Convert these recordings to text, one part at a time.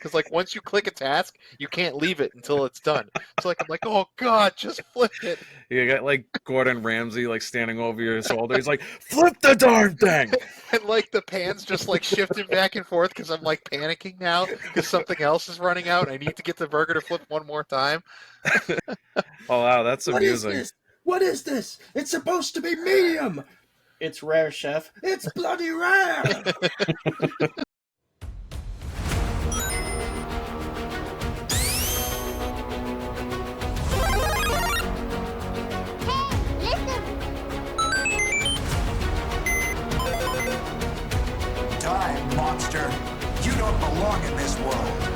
because like once you click a task, you can't leave it until it's done. So like I'm like, oh god, just flip it. You got like Gordon Ramsay like standing over your shoulder. He's like, flip the darn thing. And like the pan's just like shifting back and forth because I'm like panicking now because something else is running out. I need to get the burger to flip one more time. Oh wow, that's What is amusing. this? What is this? It's supposed to be medium. It's rare, chef. It's bloody rare. Die, monster. You don't belong in this world.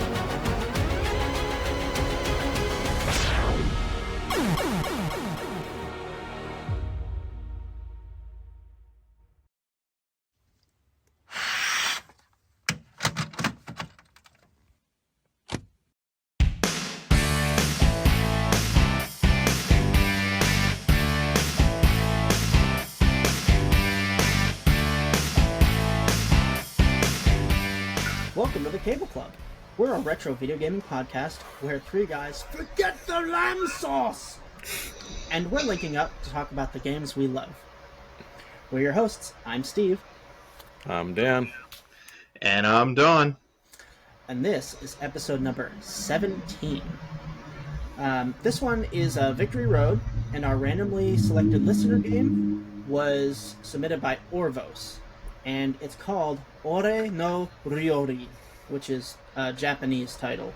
Welcome to the Cable Club. We're a retro video gaming podcast where three guys forget the lamb sauce, and we're linking up to talk about the games we love. We're your hosts. I'm Steve, I'm Dan. And I'm Don. and this is episode number 17. This one is Victory Road, and our randomly selected listener game was submitted by Orvos, and it's called Ore no Ryuori, which is a Japanese title.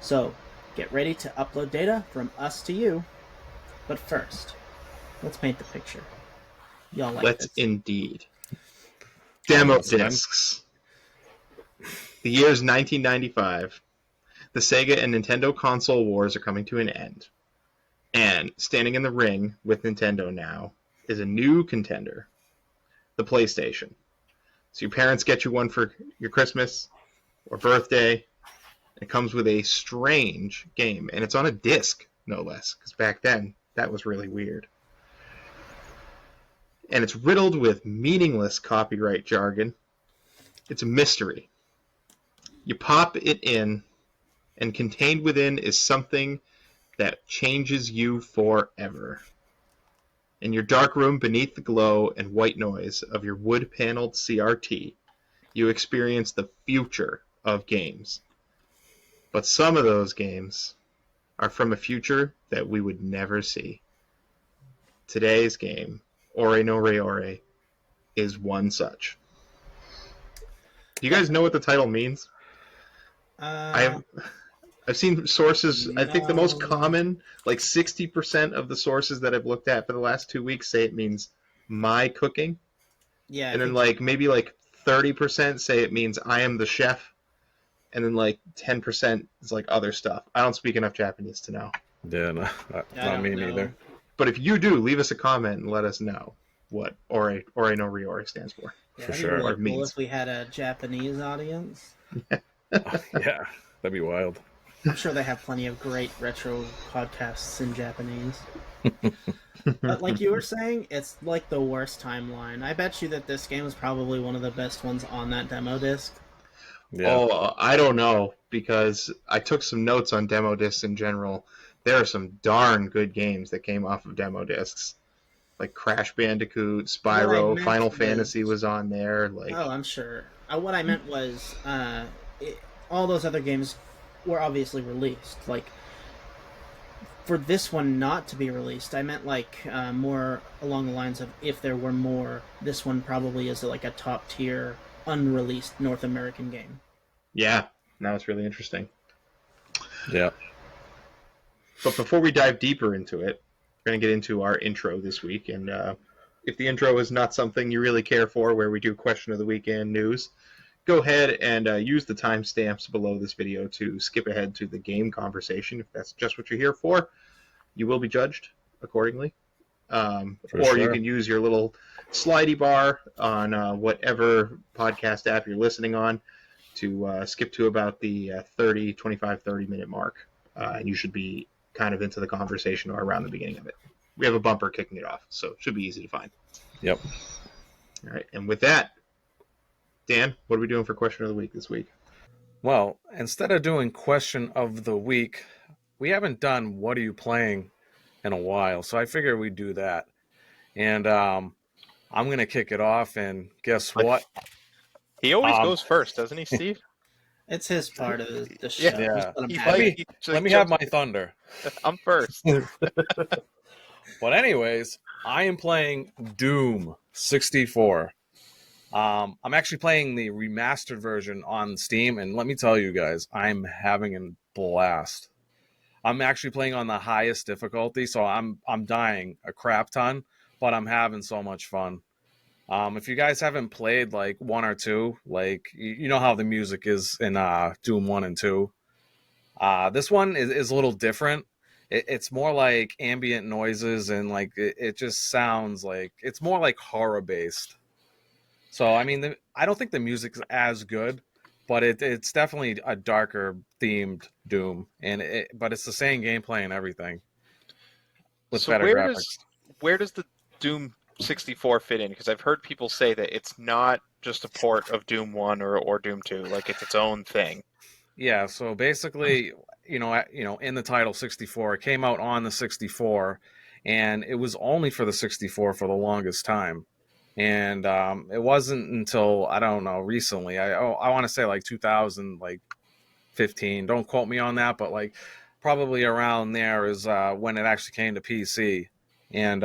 So, get ready to upload data from us to you. But first, let's paint the picture. Y'all like Let's this? indeed. Demo discs. The year is 1995. The Sega and Nintendo console wars are coming to an end. And standing in the ring with Nintendo now is a new contender, the PlayStation. So your parents get you one for your Christmas or birthday. It comes with a strange game, and it's on a disc, no less, because back then, that was really weird. And it's riddled with meaningless copyright jargon. It's a mystery. You pop it in, and contained within is something that changes you forever. In your dark room beneath the glow and white noise of your wood-paneled CRT, you experience the future of games. But some of those games are from a future that we would never see. Today's game, Ore no Ryuori, is one such. Do you guys know what the title means? I've seen sources, I think the most common, like 60% of the sources that I've looked at for the last 2 weeks say it means my cooking. Yeah, And then like maybe like 30% say it means I am the chef. And then like 10% is like other stuff. I don't speak enough Japanese to know. Yeah, no, not me neither. But if you do, leave us a comment and let us know what Ore no Ryuori stands for. Yeah, for that'd be sure. really Or cool means. if we had a Japanese audience. Yeah, that'd be wild. I'm sure they have plenty of great retro podcasts in Japanese. But like you were saying, it's like the worst timeline. I bet you that this game is probably one of the best ones on that demo disc. Yeah. Oh, I don't know, because I took some notes on demo discs in general. There are some darn good games that came off of demo discs. Like Crash Bandicoot, What I Spyro, meant Final was- Fantasy was on there. Like, Oh, I'm sure. What I meant was, all those other games were obviously released. Like, for this one not to be released, I meant like more along the lines of if there were more, this one probably is like a top tier unreleased North American game. yeah, now it's really interesting. Yeah. But before we dive deeper into it, we're going to get into our intro this week. And if the intro is not something you really care for, where we do question of the weekend news, go ahead and use the timestamps below this video to skip ahead to the game conversation. If that's just what you're here for, you will be judged accordingly. Or you sure. can use your little slidey bar on whatever podcast app you're listening on to skip to about the 30 minute mark. And you should be kind of into the conversation or around the beginning of it. We have a bumper kicking it off, so it should be easy to find. Yep. All right, and with that, Dan, what are we doing for question of the week this week? Well, instead of doing question of the week, we haven't done what are you playing in a while, so I figured we'd do that. And I'm gonna kick it off, and guess Like, what? he always Um, goes first, doesn't he, Steve? It's his part of the Yeah. show. Just yeah. let him He have Let it. like me he let like me have jumps. my thunder. I'm first. But anyways, I am playing Doom 64. I'm actually playing the remastered version on Steam, and let me tell you guys, I'm having a blast. I'm actually playing on the highest difficulty, so I'm dying a crap ton, but I'm having so much fun. If you guys haven't played like one or two, like you know how the music is in Doom 1 and 2. This one is a little different. It's more like ambient noises, and like it just sounds like it's more like horror based. So I mean, I don't think the music's as good, but it's definitely a darker themed Doom, and but it's the same gameplay and everything with So better where does graphics. the Doom 64 fit in? Because I've heard people say that it's not just a port of Doom 1 or Doom 2, like it's its own thing. Yeah, so basically, in the title 64, it came out on the 64, and it was only for the 64 for the longest time. And it wasn't until I don't know recently. I want to say like 2000, like 15. Don't quote me on that, but like probably around there is when it actually came to PC, and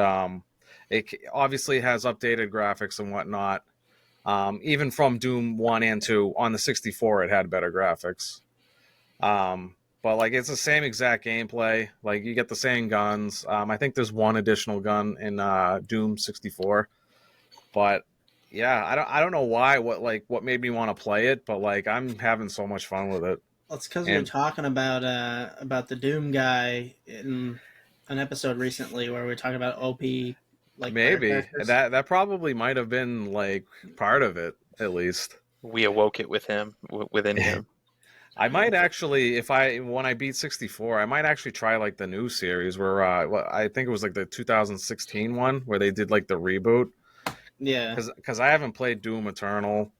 it obviously has updated graphics and whatnot. Even from Doom 1 and 2 on the 64, it had better graphics. But like it's the same exact gameplay. Like you get the same guns. I think there's one additional gun in Doom 64. But yeah, I don't know why what made me want to play it, but like I'm having so much fun with it. Well, it's because we were And talking about the Doom guy in an episode recently where we were talking about OP like player maybe characters. that probably might have been like part of it at least. We awoke it with him, within him. I might actually, if I when I beat 64, I might actually try like the new series where I think it was like the 2016 one where they did like the reboot Yeah, because I haven't played Doom Eternal,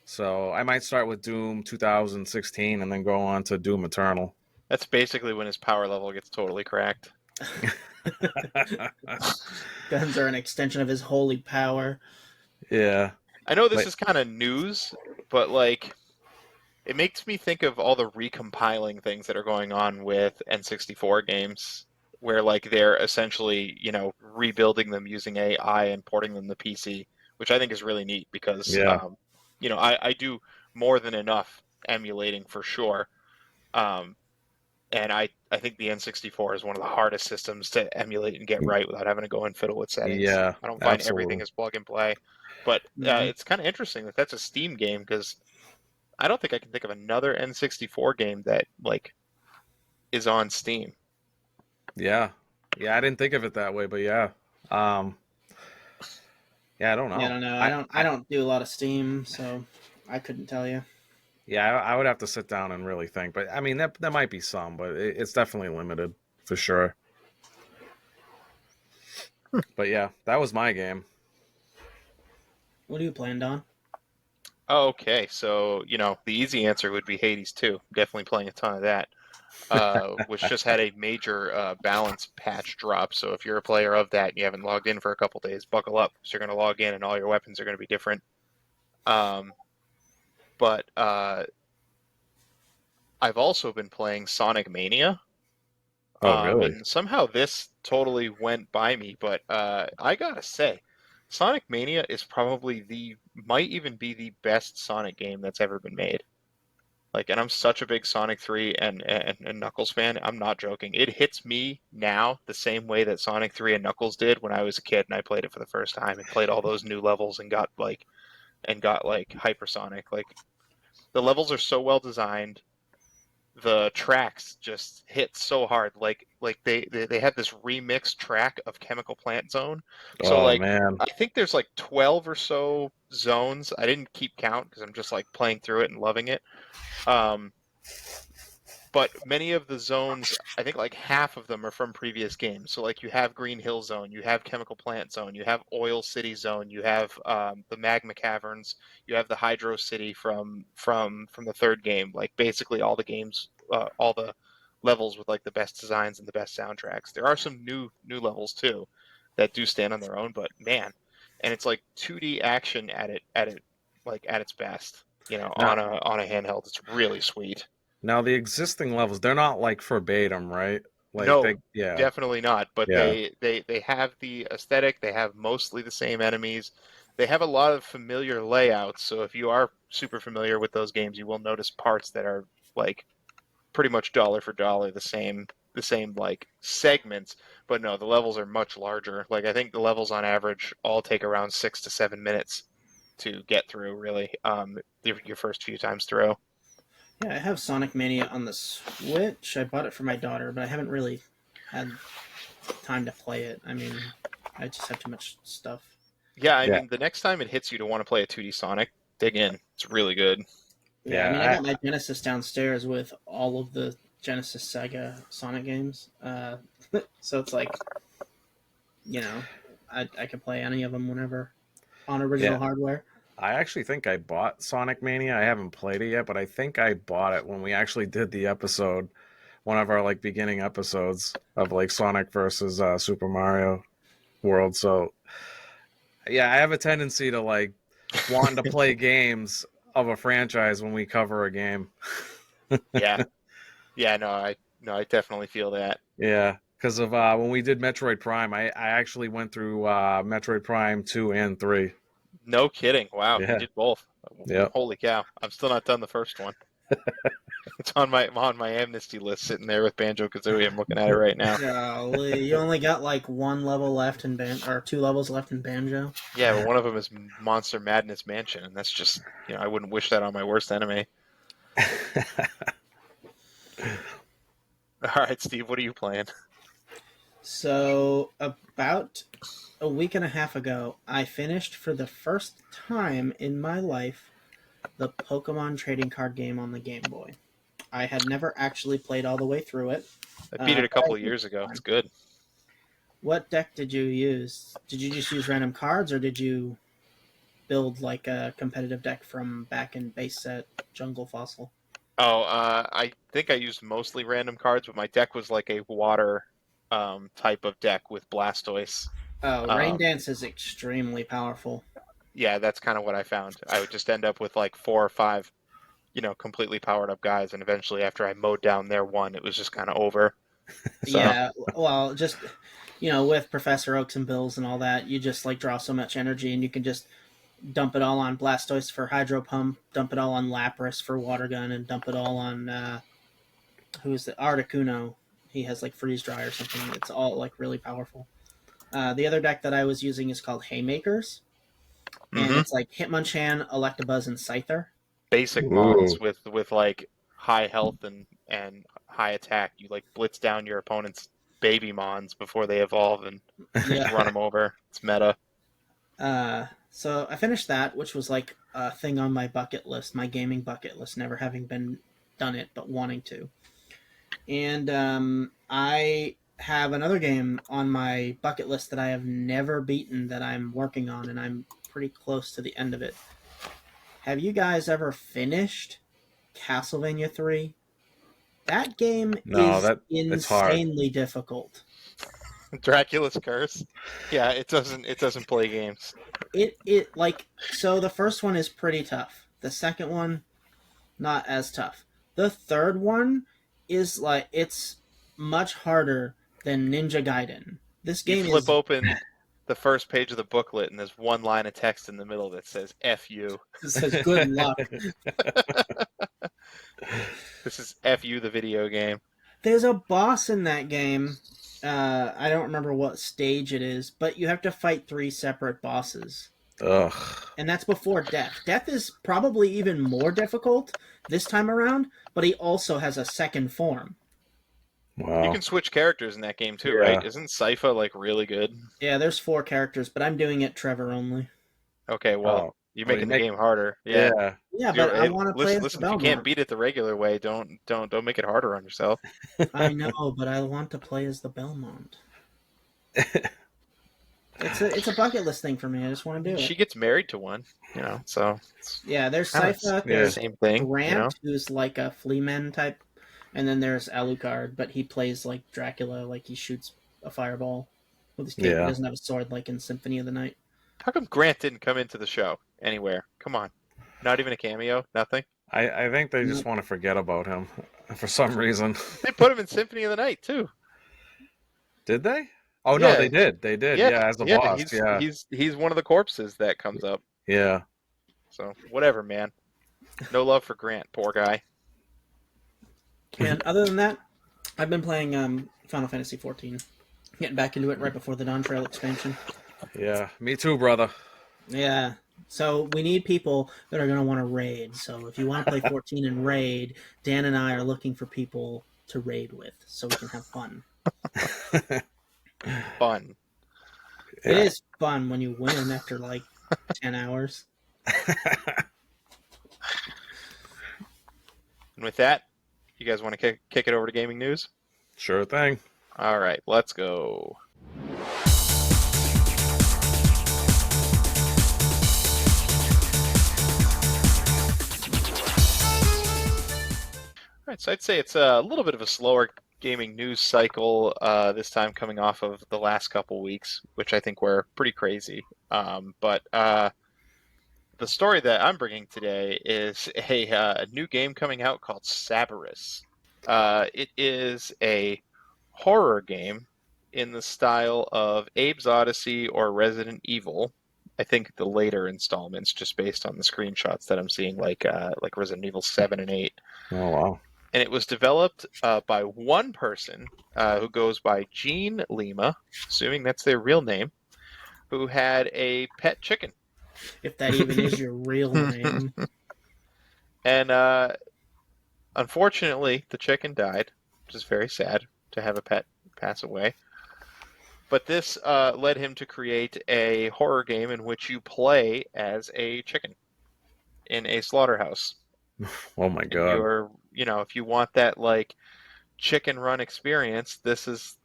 so I might start with Doom 2016 and then go on to Doom Eternal. That's basically when his power level gets totally cracked. guns are an extension of his holy power. Yeah, I know this but is kind of news, but like it makes me think of all the recompiling things that are going on with N64 games, where like they're essentially, rebuilding them using AI and porting them to PC, which I think is really neat because, yeah, I do more than enough emulating for sure. Um, and I think the N64 is one of the hardest systems to emulate and get right without having to go and fiddle with settings. yeah, I don't find everything absolutely. is plug and play, but Mhm. it's kind of interesting that that's a Steam game because I don't think I can think of another N64 game that like is on Steam. Yeah, yeah. I didn't think of it that way, but yeah, um, yeah. I don't Yeah, I know. don't know. I I, don't. I I don't do a lot of Steam, so I couldn't tell you. Yeah, I would have to sit down and really think. But I mean, that there might be some, but it's definitely limited for sure. But yeah, that was my game. What are you playing, Don? Okay, so the easy answer would be Hades 2. Definitely playing a ton of that, which just had a major balance patch drop. So if you're a player of that and you haven't logged in for a couple days, buckle up because you're going to log in and all your weapons are going to be different. Um, but I've also been playing Sonic Mania. Oh, really? And somehow this totally went by me, but I gotta say, Sonic Mania is probably might even be the best Sonic game that's ever been made. Like, and I'm such a big Sonic 3 and Knuckles fan. I'm not joking. It hits me now the same way that Sonic 3 and Knuckles did when I was a kid and I played it for the first time and played all those new levels and got hypersonic. Like the levels are so well designed, the tracks just hit so hard. Like they had this remixed track of Chemical Plant Zone. So Oh like man. I think there's like 12 or so zones. I didn't keep count because I'm just like playing through it and loving it. Um, but many of the zones, I think like half of them are from previous games. So like you have Green Hill Zone, you have Chemical Plant Zone, you have Oil City Zone, you have the Magma Caverns, you have the Hydro City from the third game. Like basically all the games, all the levels with like the best designs and the best soundtracks. There are some new levels too that do stand on their own, but man, and it's like 2D action at it like at its best. You know, Now, on a handheld, it's really sweet. now the existing levels, they're not like verbatim, right? Like No, they, yeah, definitely not. But yeah. they have the aesthetic. They have mostly the same enemies. They have a lot of familiar layouts. So if you are super familiar with those games, you will notice parts that are like pretty much dollar for dollar the same like segments. But no, the levels are much larger. Like I think the levels on average all take around 6 to 7 minutes to get through. Really, your first few times through. Yeah, I have Sonic Mania on the Switch. I bought it for my daughter, but I haven't really had time to play it. I mean, I just have too much stuff. Yeah, I Yeah, mean, the next time it hits you to want to play a 2D Sonic, dig in. It's really good. Yeah, I mean, I yeah. got my Genesis downstairs with all of the Genesis Sega Sonic games. So it's like, you know, I could play any of them whenever on Yeah, original hardware. I actually think I bought Sonic Mania. I haven't played it yet, but I think I bought it when we actually did the episode, one of our like beginning episodes of like Sonic versus Super Mario World. So yeah, I have a tendency to like wanting to play games of a franchise when we cover a game. Yeah, yeah, no, I definitely feel that. Yeah, because of when we did Metroid Prime, I actually went through Metroid Prime 2 and 3. No kidding. Wow, you Yeah, did both. yeah. Holy cow. I'm still not done the first one. It's on my amnesty list sitting there with Banjo-Kazooie. I'm looking at it right now. Golly, you only got like one level left in or 2 levels left in Banjo. Yeah, but one of them is Monster Madness Mansion, and that's just, I wouldn't wish that on my worst enemy. All right, Steve, what are you playing? So about a week and a half ago, I finished for the first time in my life the Pokemon trading card game on the Game Boy. I had never actually played all the way through it. I beat it a But I couple of did years this ago. It's time. good. What deck did you use? Did you just use random cards, or did you build like a competitive deck from back in base set Jungle Fossil? Oh, I think I used mostly random cards, but my deck was like a water type of deck with Blastoise. Oh, Rain Um, Dance is extremely powerful. yeah, that's kind of what I found. I would just end up with like 4 or 5, completely powered up guys, and eventually after I mowed down their one, it was just kind of over. So, Yeah, well, just with Professor Oaks and Bills and all that, you just like draw so much energy, and you can just dump it all on Blastoise for Hydro Pump, dump it all on Lapras for Water Gun, and dump it all on who's the Articuno. He has like Freeze Dry or something. It's all like really powerful. The other deck that I was using is called Haymakers, and hmm it's like Hitmonchan, Electabuzz, and Scyther. basic mons Ooh. with like high health and high attack. You like blitz down your opponent's baby mons before they evolve and Yeah. just run them over. It's meta. So I finished that, which was like a thing on my bucket list, my gaming bucket list, never having been done it, but wanting to. And I have another game on my bucket list that I have never beaten that I'm working on, and I'm pretty close to the end of it. Have you guys ever finished Castlevania 3? That game No, is that it's hard. insanely difficult. Dracula's Curse. Yeah, it doesn't play games. It like so the first one is pretty tough. The second one not as tough. The third one is like it's much harder than Ninja Gaiden. This You game flip is open the first page of the booklet and there's one line of text in the middle that says F you. says good luck. This is F you the video game. There's a boss in that game. I don't remember what stage it is, but you have to fight 3 separate bosses. Ugh. And that's before Death. Death is probably even more difficult this time around, but he also has a second form. You Wow. can switch characters in that game too, Yeah. right? Isn't Sypha like really good? Yeah, there's 4 characters, but I'm doing it Trevor only. Okay, well, Oh. You're Well, making the game harder. Yeah. Yeah. Yeah, You're, but I hey, want to play listen, as the listen. If you can't Belmont. beat it the regular way, don't make it harder on yourself. I know, but I want to play as the Belmont. It's a bucket list thing for me. I just want to do She it. gets married to one, so it's Yeah, there's kind of Sypha, Yeah. the there's same thing, Grant, who's like a Fleaman type, and then there's Alucard, but he plays like Dracula, like he shoots a fireball with his cape. He Yeah. doesn't have a sword like in Symphony of the Night. How come Grant didn't come into the show anywhere? Come on, not even a cameo, nothing. I think they just want to forget about him for some reason. They put him in Symphony of the Night too. Did they? Oh no, Yeah, they did. They did. yeah, Yeah, as the yeah. boss. He's Yeah. he's he's one of the corpses that comes up. Yeah. So whatever, man. No love for Grant, poor guy. And other than that, I've been playing Final Fantasy XIV, getting back into it right before the Dawn Trail expansion. Yeah. Me too, brother. Yeah. So we need people that are going to want to raid. So if you want to play 14 and raid, Dan and I are looking for people to raid with so we can have fun. Fun. It is fun when you win after like 10 hours. And with that, you guys want to kick it over to gaming news? Sure thing. All right, let's go. All right, so I'd say it's a little bit of a slower gaming news cycle this time, coming off of the last couple weeks, which I think were pretty crazy. But the story that I'm bringing today is a new game coming out called Cerberus. It is a horror game in the style of Abe's Odyssey or Resident Evil. I think the later installments, just based on the screenshots that I'm seeing, like Resident Evil 7 and 8. Oh wow. And it was developed by one person who goes by Gene Lima, assuming that's their real name, who had a pet chicken. If that even is your real name. And unfortunately, the chicken died, which is very sad to have a pet pass away. But this led him to create a horror game in which you play as a chicken in a slaughterhouse. Oh my And god. you're, if you want that like chicken run experience, this is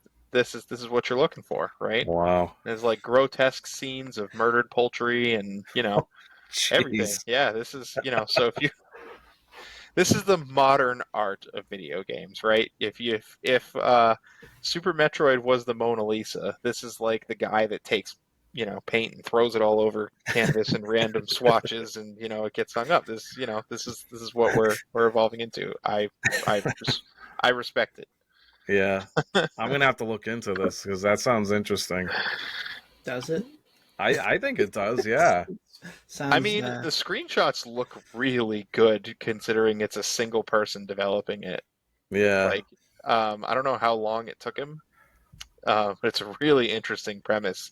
what you're looking for, right? Wow. There's like grotesque scenes of murdered poultry and everything. Jeez. Yeah, this is so if you this is the modern art of video games, right? If Super Metroid was the Mona Lisa, this is like the guy that takes paint and throws it all over canvas and random swatches, and it gets hung up. This is what we're evolving into. I respect it. Yeah. I'm gonna have to look into this because that sounds interesting. Does it? I think it does. Yeah. Sounds, I mean, the screenshots look really good considering it's a single person developing it. Yeah. Like, I don't know how long it took him, but it's a really interesting premise.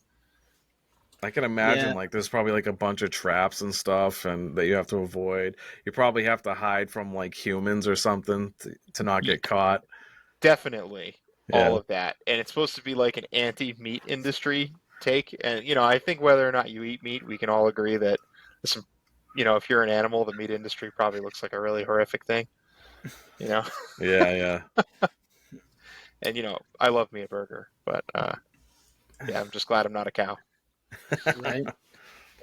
I can imagine Yeah. like there's probably like a bunch of traps and stuff and that you have to avoid. You probably have to hide from like humans or something to not get caught. Definitely Yeah. all of that. And it's supposed to be like an anti-meat industry take. And, I think whether or not you eat meat, we can all agree that some, if you're an animal, the meat industry probably looks like a really horrific thing, Yeah, yeah. And, I love me a burger, but, yeah, I'm just glad I'm not a cow. right?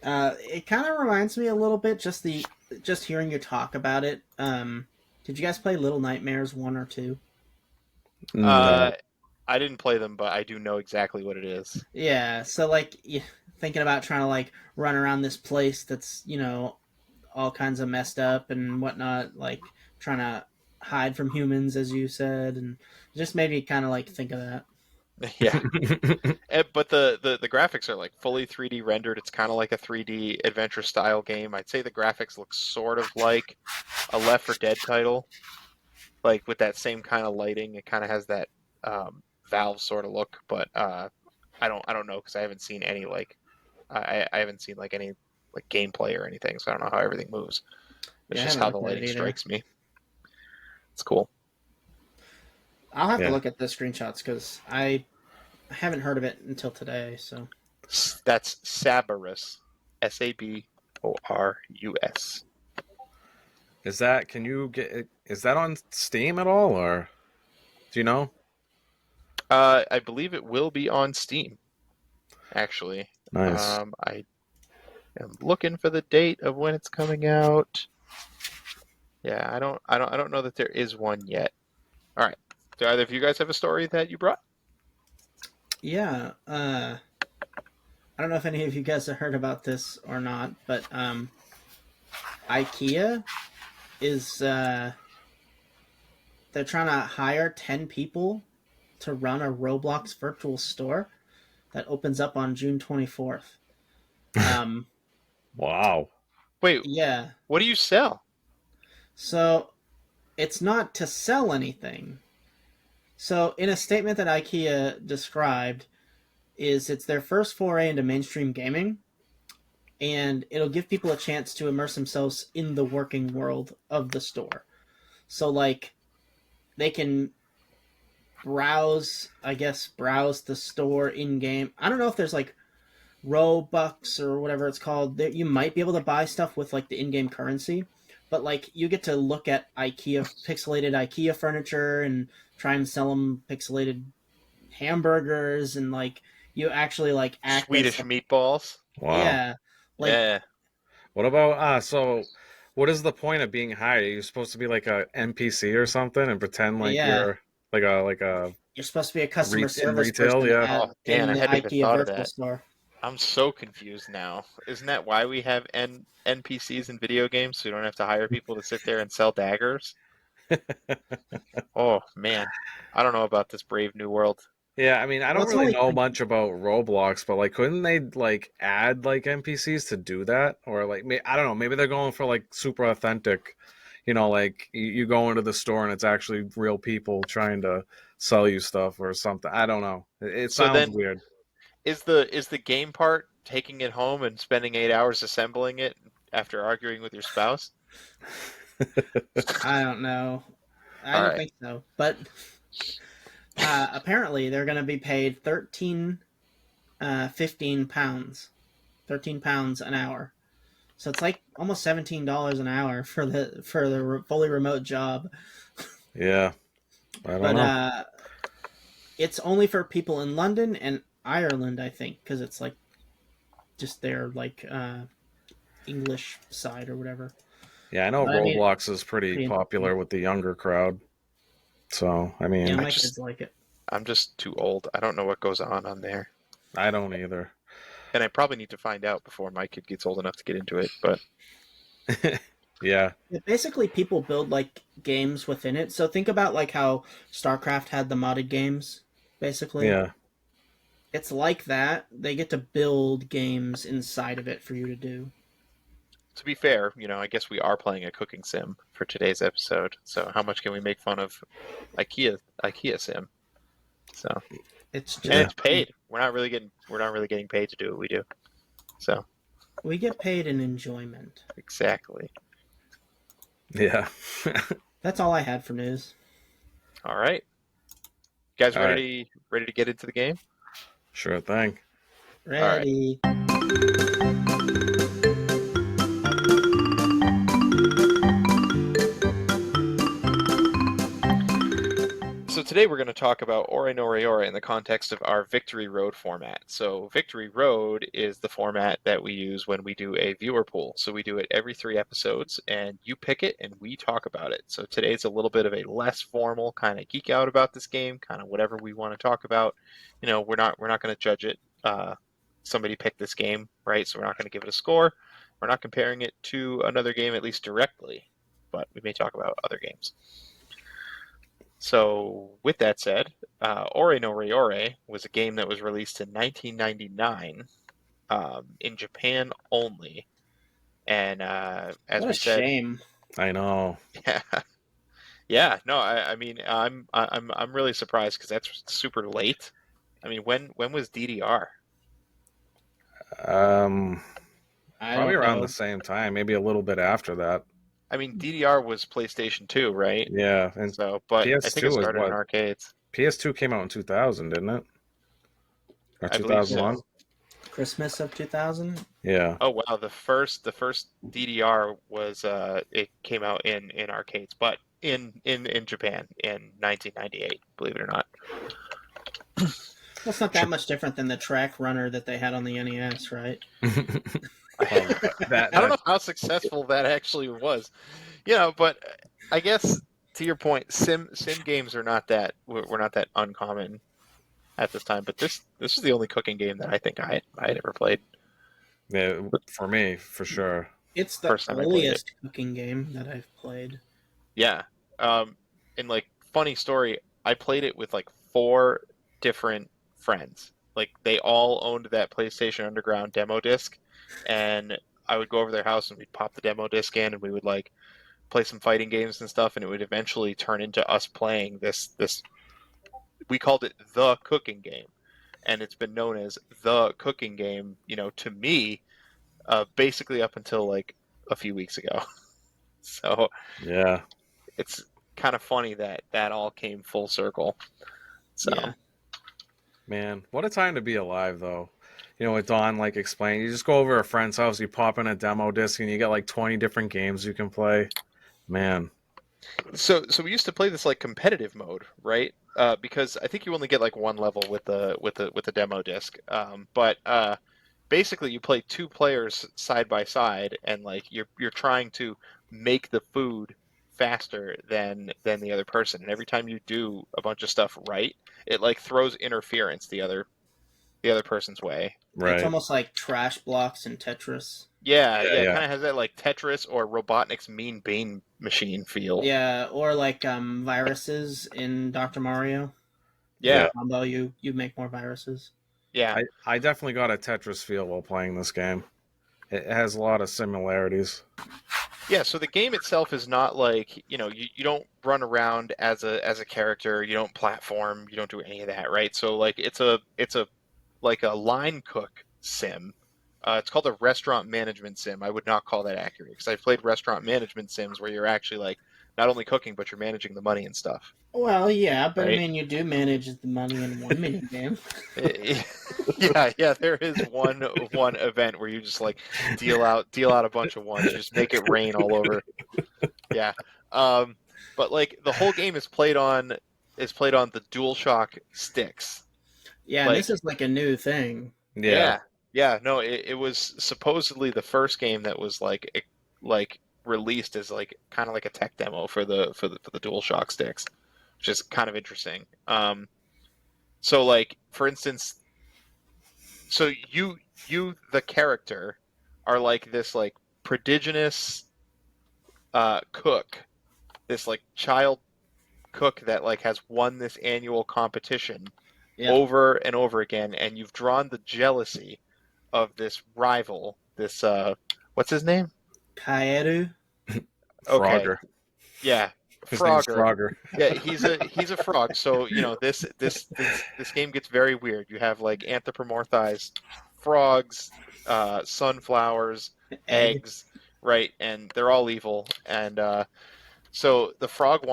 It kind of reminds me a little bit just hearing you talk about it. Did you guys play Little Nightmares 1 or 2? No. I didn't play them, but I do know exactly what it is. Yeah, so like thinking about trying to like run around this place that's all kinds of messed up and whatnot, like trying to hide from humans, as you said, and it just made me kind of like think of that. Yeah. But the graphics are like fully 3D rendered. It's kind of like a 3D adventure style game. I'd say the graphics look sort of like a Left 4 Dead title, like with that same kind of lighting. It kind of has that Valve sort of look, but I don't know because I haven't seen any I haven't seen like any like gameplay or anything, so I don't know how everything moves. It's Yeah, I just haven't how the looked at it lighting either. strikes me. It's cool. I'll have Yeah. to look at the screenshots because I haven't heard of it until today. So That's Cerberus, Horus. Is that, can you get it? Is that on Steam at all, or do you know? I believe it will be on Steam, actually. Nice. I am looking for the date of when it's coming out. Yeah, I don't know that there is one yet. All right. Do either of you guys have a story that you brought? Yeah. I don't know if any of you guys have heard about this or not, but IKEA is they're trying to hire 10 people to run a Roblox virtual store that opens up on June 24th. Um, Wow. Wait, yeah. what do you sell? So it's not to sell anything. So in a statement that IKEA described, is it's their first foray into mainstream gaming, and it'll give people a chance to immerse themselves in the working world of the store. So like they can browse, I guess, browse the store in game. I don't know if there's like Robux or whatever it's called. You might be able to buy stuff with like the in-game currency, but like you get to look at pixelated IKEA furniture and try and sell them pixelated hamburgers, and like you actually like act as Swedish like, meatballs? Wow. yeah, like Yeah. What about so what is the point of being hired? Are you supposed to be like a NPC or something and pretend like yeah, you're like a you're supposed to be a customer in service retail? person Yeah. at Oh, Dan, in I the hadn't even IKEA thought of virtual that. store. I'm so confused now. Isn't that why we have NPCs in video games so you don't have to hire people to sit there and sell daggers? Oh, man. I don't know about this brave new world. Yeah, I mean, I Well, don't it's really only know much about Roblox, but like, couldn't they like add like NPCs to do that, or like, I don't know, maybe they're going for like super authentic, like you go into the store and it's actually real people trying to sell you stuff or something. I don't know. It So sounds then weird. is the game part taking it home and spending 8 hours assembling it after arguing with your spouse? I don't know. I All don't right. think so, but apparently they're going to be paid 15 pounds, 13 pounds an hour. So it's like almost $17 an hour for the fully remote job. Yeah, I don't But know. it's only for people in London and Ireland, I think, because it's like just their like English side or whatever. Yeah, I know But I mean, Roblox is pretty pretty interesting. popular with the younger crowd. So, I Yeah, mean, my kids like it. I'm just too old. I don't know what goes on there. I don't either. And I probably need to find out before my kid gets old enough to get into it. But Yeah, Yeah, basically, people build like games within it. So think about like how StarCraft had the modded games. Basically, yeah. it's like that. They get to build games inside of it for you to do. to be fair, I guess we are playing a cooking sim for today's episode. So how much can we make fun of IKEA sim? So It's and just it's paid. We're not really getting paid to do what we do. So we get paid in enjoyment. exactly. Yeah. That's all I had for news. All right. You guys All right. ready to get into the game? Sure thing. All right. Ready? So today we're going to talk about Ore no Ryuori in the context of our Victory Road format. So Victory Road is the format that we use when we do a viewer pool. So we do it every 3 episodes, and you pick it and we talk about it. So today's a little bit of a less formal kind of geek out about this game, kind of whatever we want to talk about. We're not going to judge it. Somebody picked this game, right? So we're not going to give it a score. We're not comparing it to another game, at least directly, but we may talk about other games. So, with that said, Ore no Ryuori was a game that was released in 1999 in Japan only, and as What we a said, shame. I know. yeah, yeah, no, I mean, I'm really surprised because that's super late. I mean, when was DDR? Um, I Probably don't around know. the same time, maybe a little bit after that. I mean, DDR was PlayStation 2, right? Yeah, and So, but I think it PS2 is started in what? arcades. PS2 came out in 2000, didn't it? Or I believe 2001? so. Christmas of 2000. Yeah. Oh wow, the first DDR was it came out in arcades, but in Japan in 1998, believe it or not. Well, it's not that much different than the track runner that they had on the NES, right? That I don't know how successful that actually was. But I guess to your point, sim games are not that were not that uncommon at this time. But this is the only cooking game that I think I had ever played. yeah, for me, for sure. It's the First time I played it. earliest cooking game that I've played. Yeah. And like funny story, I played it with like four different friends. Like they all owned that PlayStation Underground demo disc, and I would go over their house and we'd pop the demo disc in and we would like play some fighting games and stuff, and it would eventually turn into us playing this. We called it the cooking game, and it's been known as the cooking game. To me, basically up until like a few weeks ago. So Yeah. it's kind of funny that that all came full circle. So Yeah. Man, what a time to be alive, though. With Don like explained, you just go over a friend's house, you pop in a demo disc, and you get like 20 different games you can play. Man. so we used to play this like competitive mode, right? Because I think you only get like one level with the demo disc. But basically you play two players side by side, and like you're trying to make the food faster than the other person, and every time you do a bunch of stuff right, it like throws interference the other person's way. It's Right. almost like trash blocks in Tetris. Yeah, Yeah, yeah, it yeah. kind of has that like Tetris or Robotnik's Mean Bean Machine feel. Yeah, or like viruses in Dr. Mario. Yeah. Yeah, Combo, you make more viruses. yeah. I definitely got a Tetris feel while playing this game. It has a lot of similarities. Yeah, so the game itself is not like, you don't run around as a character, you don't platform, you don't do any of that, right? So like it's a like a line cook sim. It's called a restaurant management sim. I would not call that accurate because I've played restaurant management sims where you're actually like not only cooking but you're managing the money and stuff, Well, yeah, but I right? mean, you do manage the money in one mini game. Yeah, yeah, there is one event where you just like deal out a bunch of ones. You just make it rain all over. Yeah. Um, but like the whole game is played on the DualShock sticks. Yeah, and Like, this is like a new thing. Yeah. yeah. Yeah, no, it was supposedly the first game that was like released as like kind of like a tech demo for the DualShock sticks, which is kind of interesting. So like for instance, so you the character are like this like prodigious cook, this like child cook that like has won this annual competition Yeah. over and over again, and you've drawn the jealousy of this rival, this what's his name? Kaeru. Okay, Frogger. yeah, His name's Frogger. Frogger. Yeah, he's a frog. So this game gets very weird. You have like anthropomorphized frogs, sunflowers, Egg. eggs, right? And they're all evil. And so the frog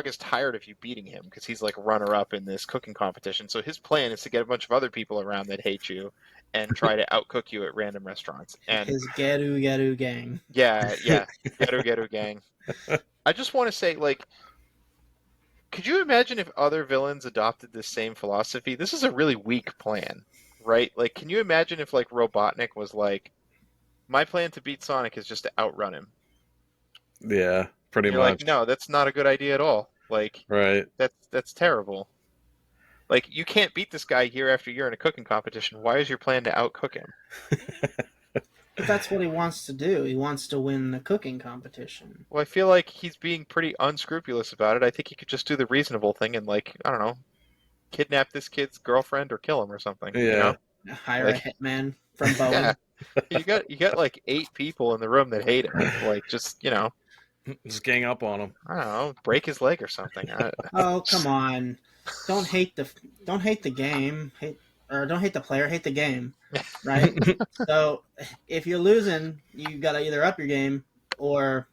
is tired of you beating him because he's like runner up in this cooking competition. So his plan is to get a bunch of other people around that hate you and try to outcook you at random restaurants. And His Geru Geru gang. yeah, yeah, Getter Getter Gang. I just want to say, like, could you imagine if other villains adopted this same philosophy? This is a really weak plan, right? Like, can you imagine if like Robotnik was like, my plan to beat Sonic is just to outrun him? Yeah, pretty You're like, much. no, that's not a good idea at all. Like, Right. that's terrible. Like, you can't beat this guy year after year in a cooking competition. Why is your plan to outcook him? But that's what he wants to do. He wants to win the cooking competition. Well, I feel like he's being pretty unscrupulous about it. I think he could just do the reasonable thing and like, I don't know, kidnap this kid's girlfriend or kill him or something. Yeah. Hire Like, a hitman from Boeing. yeah, you got like 8 people in the room that hate him. Like, just Just gang up on him. I don't know, break his leg or something. Oh, come on. Don't hate the game. Don't hate the player, hate the game. Right? So if you're losing, you gotta either up your game or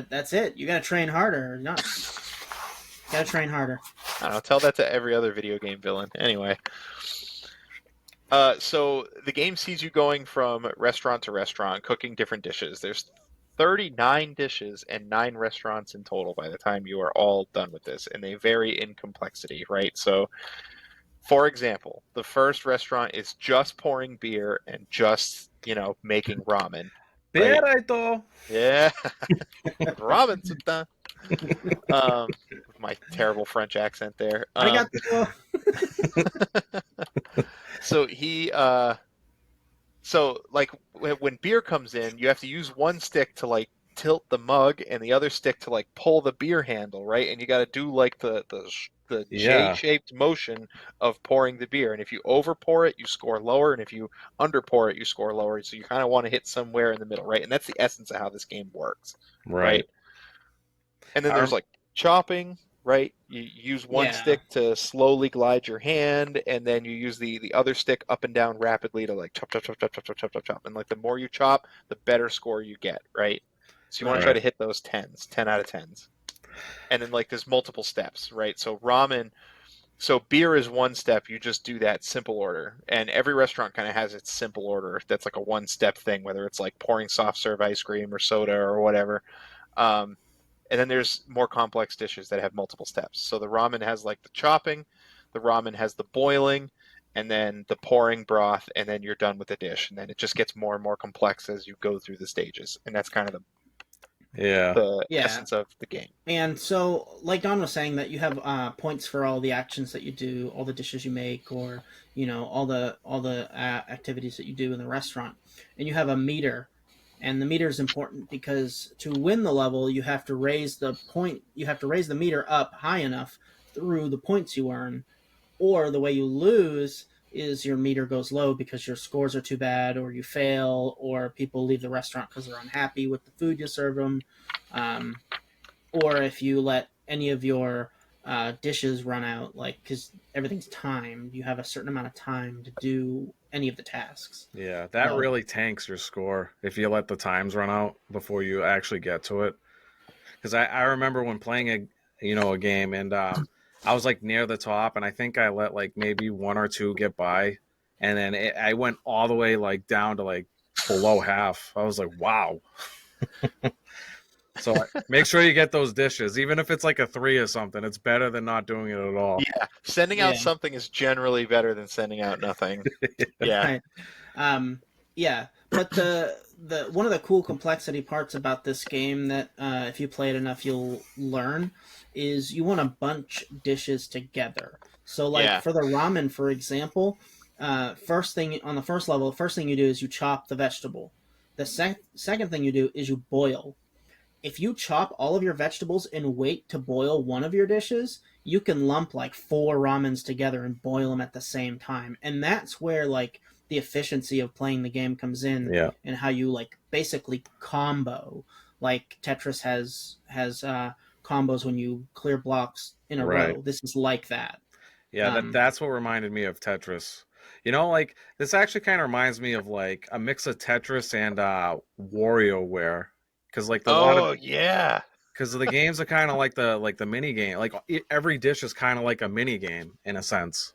that's it. You gotta train harder. No. Gotta train harder. I don't know. Tell that to every other video game villain. Anyway, So the game sees you going from restaurant to restaurant, cooking different dishes. There's 39 dishes and 9 restaurants in total by the time you are all done with this, and they vary in complexity, right? So, for example, the first restaurant is just pouring beer and just, making ramen, right? Perito. Yeah, ramen sometimes. With my terrible French accent there. Arigato. So so like when beer comes in, you have to use one stick to like tilt the mug and the other stick to like pull the beer handle, right? And you got to do like the Yeah, J-shaped motion of pouring the beer. And if you over pour it, you score lower, and if you under pour it, you score lower. So you kind of want to hit somewhere in the middle, right? And that's the essence of how this game works, right. right? And then I there's rem- like chopping, right? You use one Yeah. stick to slowly glide your hand, and then you use the other stick up and down rapidly to like chop, chop, chop, chop, chop, chop, chop, chop, chop. And like the more you chop, the better score you get, right? So you want to try Right. right. to hit those tens, 10 out of tens. And then like there's multiple steps, right? So beer is one step. You just do that simple order. And every restaurant kind of has its simple order. That's like a one step thing, whether it's like pouring soft serve ice cream or soda or whatever. Um, and then there's more complex dishes that have multiple steps. So the ramen has like the chopping, the ramen has the boiling, and then the pouring broth, and then you're done with the dish. And then it just gets more and more complex as you go through the stages. And that's kind of Yeah, the Yeah. essence of the game. And so, like Don was saying, that you have points for all the actions that you do, all the dishes you make, or all the activities that you do in the restaurant, and you have a meter. And the meter is important because to win the level, you have to raise the point. You have to raise the meter up high enough through the points you earn, or the way you lose is your meter goes low because your scores are too bad, or you fail, or people leave the restaurant because they're unhappy with the food you serve them. Um, or if you let any of your dishes run out, like because everything's timed, you have a certain amount of time to do any of the tasks. yeah. That So really tanks your score if you let the times run out before you actually get to it. Because I remember when playing a game and I was like near the top and I think I let like maybe one or two get by and then I went all the way like down to like below half. I was like, wow. So make sure you get those dishes, even if it's like a 3 or something. It's better than not doing it at all. Yeah, sending out yeah, something is generally better than sending out nothing. Yeah. right. Um, yeah, but the one of the cool complexity parts about this game that if you play it enough you'll learn is you want to bunch dishes together. So like Yeah. for the ramen, for example, first thing on the first level, the first thing you do is you chop the vegetable. The second thing you do is you boil. If you chop all of your vegetables and wait to boil one of your dishes, you can lump like 4 ramens together and boil them at the same time. And that's where like the efficiency of playing the game comes in, Yeah, and how you like basically combo. Like Tetris has combos when you clear blocks in a right. row. This is like that. Yeah, Um, that's what reminded me of Tetris. Like this actually kind of reminds me of like a mix of Tetris and WarioWare, because like the lot of Oh, yeah. because the games are kind of like the mini game. Like every dish is kind of like a mini game in a sense.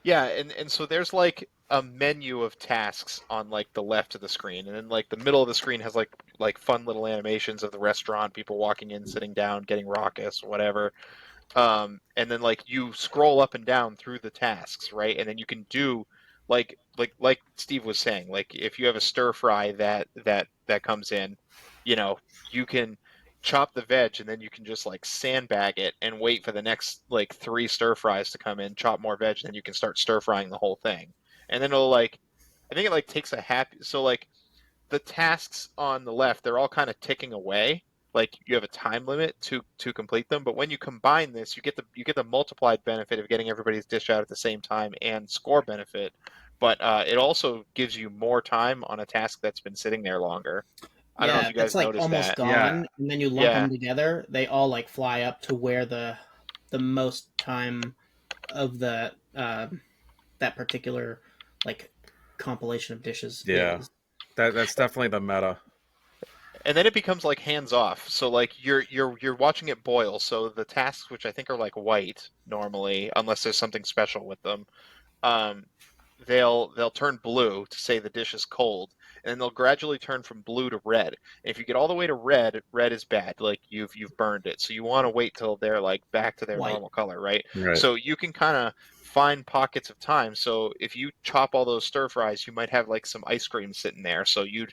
Yeah, and so there's like a menu of tasks on like the left of the screen, and then like the middle of the screen has like fun little animations of the restaurant, people walking in, sitting down, getting raucous, whatever. And then like you scroll up and down through the tasks, right? And then you can do like Steve was saying, like if you have a stir fry that comes in, you can chop the veg and then you can just like sandbag it and wait for the next like 3 stir fries to come in, chop more veg, and then you can start stir frying the whole thing. And then it'll like I think it like takes a happy so like the tasks on the left, they're all kind of ticking away. Like you have a time limit to complete them, but when you combine this, you get the multiplied benefit of getting everybody's dish out at the same time and score benefit. But it also gives you more time on a task that's been sitting there longer. I don't know if yeah, you that's guys like noticed almost that. Yeah, gone, and then you lump Yeah, them together. They all like fly up to where the most time of that particular like compilation of dishes yeah. is. That's definitely the meta. and then it becomes like hands off. So like you're watching it boil. So the tasks, which I think are like white normally, unless there's something special with them, um, they'll turn blue to say the dish is cold, and then they'll gradually turn from blue to red. And if you get all the way to red, red is bad, like you've burned it. So you want to wait till they're like back to their White. normal color, right? Right. So you can kind of find pockets of time. So if you chop all those stir fries, you might have like some ice cream sitting there. So you'd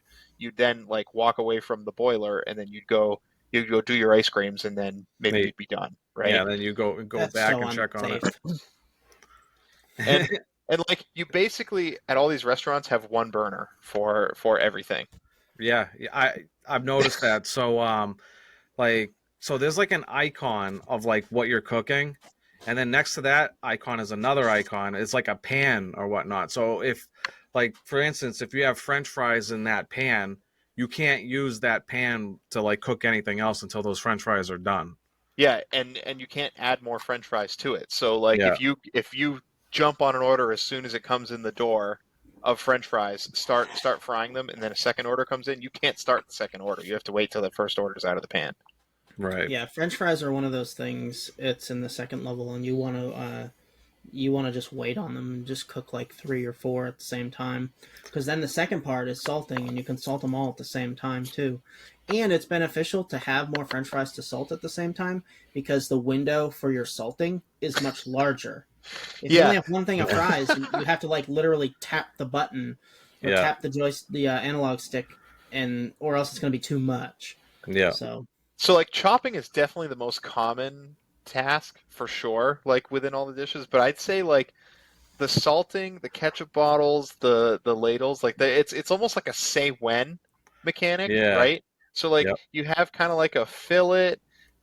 then like walk away from the boiler, and then you'd go do your ice creams, and then maybe Hey, you'd be done, right? Yeah, then you go That's back so and check on it. unsafe. And and like you basically at all these restaurants have one burner for everything. Yeah, I've noticed that. So like so there's like an icon of like what you're cooking, and then next to that icon is another icon. It's like a pan or whatnot. So if like for instance, if you have French fries in that pan, you can't use that pan to like cook anything else until those French fries are done. Yeah, and you can't add more French fries to it. So like Yeah. if you jump on an order as soon as it comes in the door of French fries, start frying them, and then a second order comes in, you can't start the second order. You have to wait till the first order's out of the pan. Right. Yeah, French fries are one of those things. It's in the second level, and you want to just wait on them and just cook like 3 or 4 at the same time, because then the second part is salting, and you can salt them all at the same time too. And it's beneficial to have more French fries to salt at the same time because the window for your salting is much larger. If you only Yeah. have one thing of fries, you have to like literally tap the button or Yeah. tap the analog stick, and or else it's going to be too much. Yeah. So So like chopping is definitely the most common task for sure, like within all the dishes, but I'd say like the salting, the ketchup bottles, the ladles, like it's almost like a say when mechanic, Yeah. right? So like Yep. you have kind of like a fillet,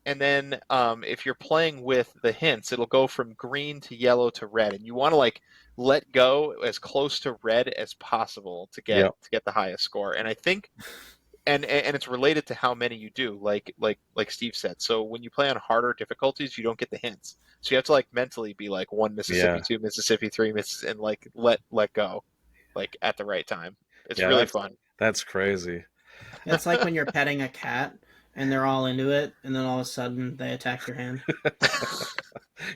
and then if you're playing with the hints, it'll go from green to yellow to red, and you want to like let go as close to red as possible Yep. to get the highest score. And I think and it's related to how many you do, like Steve said. So when you play on harder difficulties, you don't get the hints. So you have to like mentally be like 1 Mississippi, Yeah. 2 Mississippi, 3 Mississippi, and like let go, like at the right time. It's Yeah, really fun. that's crazy. it's like when you're petting a cat and they're all into it, and then all of a sudden they attack your hand.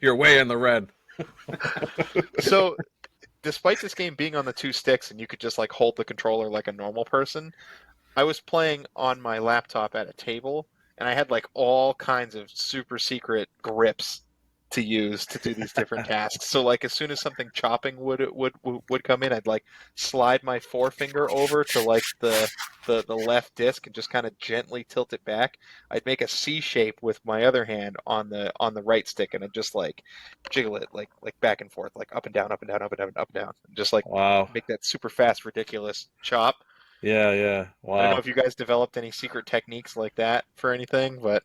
You're way in the red. So despite this game being on the 2 sticks and you could just like hold the controller like a normal person, I was playing on my laptop at a table, and I had like all kinds of super secret grips to use to do these different tasks. So like as soon as something chopping would come in, I'd like slide my forefinger over to like the left disc and just kind of gently tilt it back. I'd make a C shape with my other hand on the right stick, and I'd just like jiggle it like back and forth, like up and down, up and down, up and down, up and down, and just like Wow. make that super fast, ridiculous chop. Yeah, yeah. I don't know Wow. if you guys developed any secret techniques like that for anything, but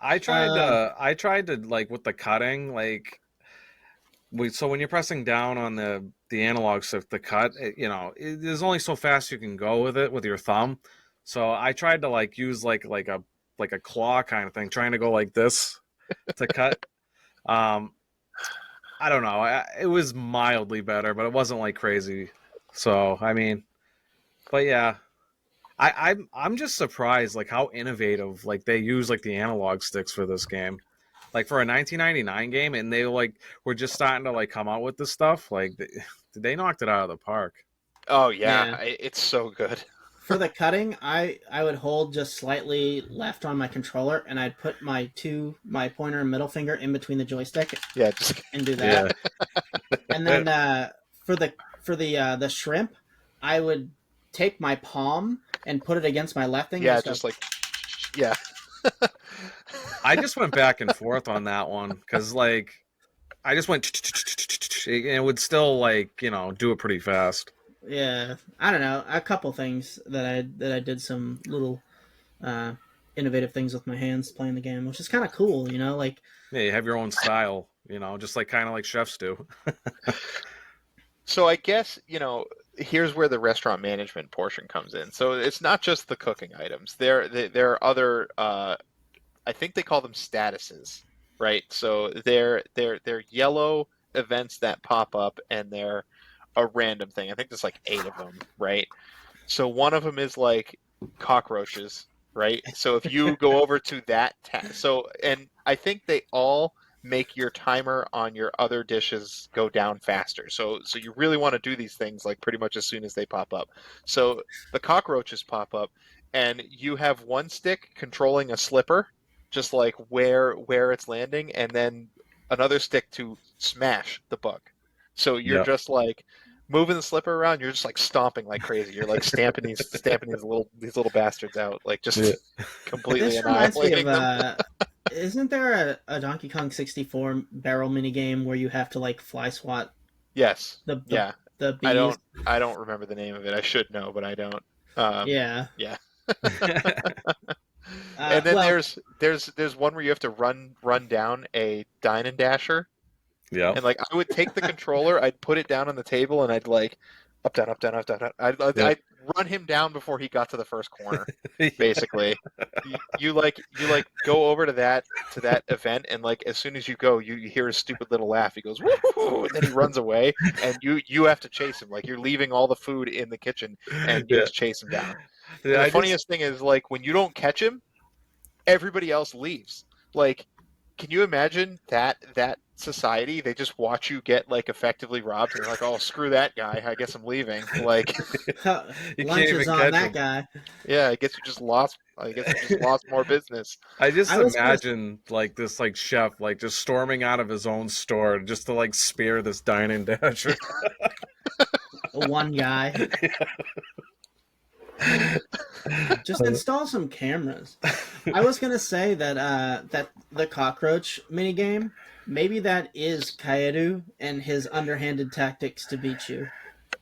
I tried to like with the cutting, like so when you're pressing down on the analog stick, the cut, there's only so fast you can go with it with your thumb. So I tried to like use like a claw kind of thing, trying to go like this to cut. Um, I don't know. It was mildly better, but it wasn't like crazy. So I mean, but yeah, I'm just surprised like how innovative like they use like the analog sticks for this game. Like for a 1999 game, and they like were just starting to like come out with this stuff. Like they knocked it out of the park. oh yeah, Yeah. it's so good. For the cutting, I would hold just slightly left on my controller, and I'd put my pointer and middle finger in between the joystick Yeah, just and do that. Yeah, And then for the shrimp, I would take my palm and put it against my left thing. yeah, And just like yeah. I just went back and forth on that one because like I just went and it would still like do it pretty fast. yeah, I don't know, a couple things that I did some little uh, innovative things with my hands playing the game, which is kind of cool. Like Yeah, you have your own style, just like kind of like chefs do. So I guess, here's where the restaurant management portion comes in. So it's not just the cooking items. There are other I think they call them statuses, right? So they're yellow events that pop up, and they're a random thing. I think there's like 8 of them, right? So one of them is like cockroaches, right? So if you go over to that and I think they all make your timer on your other dishes go down faster. So you really want to do these things like pretty much as soon as they pop up. So the cockroaches pop up, and you have one stick controlling a slipper, just like where it's landing, and then another stick to smash the bug. So you're Yep. just like moving the slipper around. You're just like stomping like crazy. You're like stamping these little bastards out, like just Yeah. completely This reminds me of annihilating them. isn't there a Donkey Kong 64 barrel mini game where you have to like fly swat Yes. the the, Yeah. the I bees? don't remember the name of it. I should know, but I don't. Um, Yeah. yeah. Uh, And then well, there's one where you have to run down a dine and dasher, Yep. and like I would take the controller, I'd put it down on the table, and I'd like up down up down up down. Yep. I'd run him down before he got to the first corner. Basically, you like go over to that event, and like as soon as you go, you hear his stupid little laugh. He goes woo, and then he runs away, and you have to chase him. Like you're leaving all the food in the kitchen, and you Yeah. just chase him down. Yeah, And the I just funniest thing is like when you don't catch him, everybody else leaves. Like, can you imagine that society? They just watch you get like effectively robbed, and they're like, "Oh, screw that guy. I guess I'm leaving." Like, you lunch can't is even on catch that him. guy. yeah, I guess you just lost. I guess you just lost more business. I just I was gonna imagine like this like chef like just storming out of his own store just to like spear this dine and dasher. one guy. Just install some cameras. I was gonna say that that the cockroach minigame, maybe that is Kaeru and his underhanded tactics to beat you.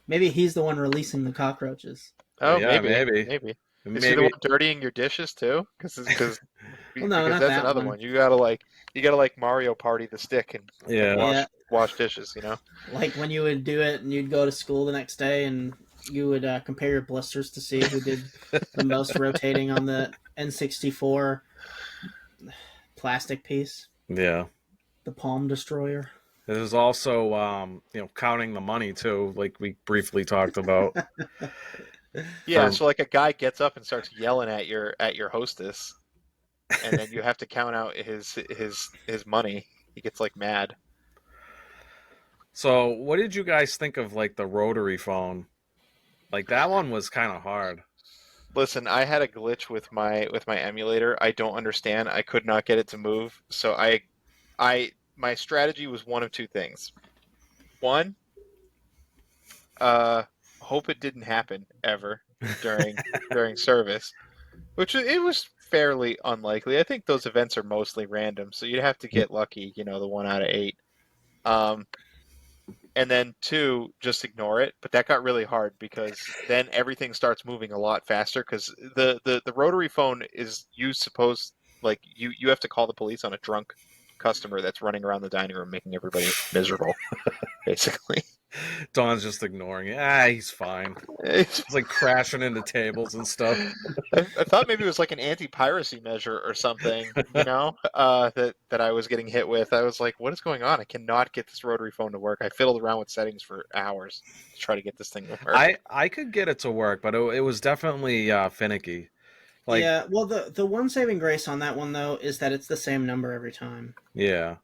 Maybe he's the one releasing the cockroaches. Oh, Yeah, maybe, maybe. maybe. Is he the Maybe. one dirtying your dishes too? Well, no, Because not that's that another one. one. You gotta like Mario Party the stick and Yeah. Yeah, wash dishes. You know. like when you would do it and you'd go to school the next day and you would compare your blisters to see who did the most rotating on the N64 plastic piece, Yeah. the Palm Destroyer. There's also counting the money too, like we briefly talked about. Yeah. For So like a guy gets up and starts yelling at your hostess, and then you have to count out his money. He gets like mad. So, what did you guys think of like the rotary phone? Like that one was kind of hard. Listen, I had a glitch with my emulator. I don't understand. I could not get it to move. So I my strategy was one of two things. One, hope it didn't happen ever during service, which it was fairly unlikely. I think those events are mostly random, so you'd have to get lucky, the 1 out of 8. Um, and then two, just ignore it. But that got really hard because then everything starts moving a lot faster because the rotary phone is you have to call the police on a drunk customer that's running around the dining room making everybody miserable, basically. Don's just ignoring it. Ah, he's fine. It's, It's like crashing into tables and stuff. I thought maybe it was like an anti-piracy measure or something, that I was getting hit with. I was like, what is going on? I cannot get this rotary phone to work. I fiddled around with settings for hours to try to get this thing to work. I could get it to work, but it was definitely finicky. Like, Yeah, well, the one saving grace on that one though is that it's the same number every time. yeah.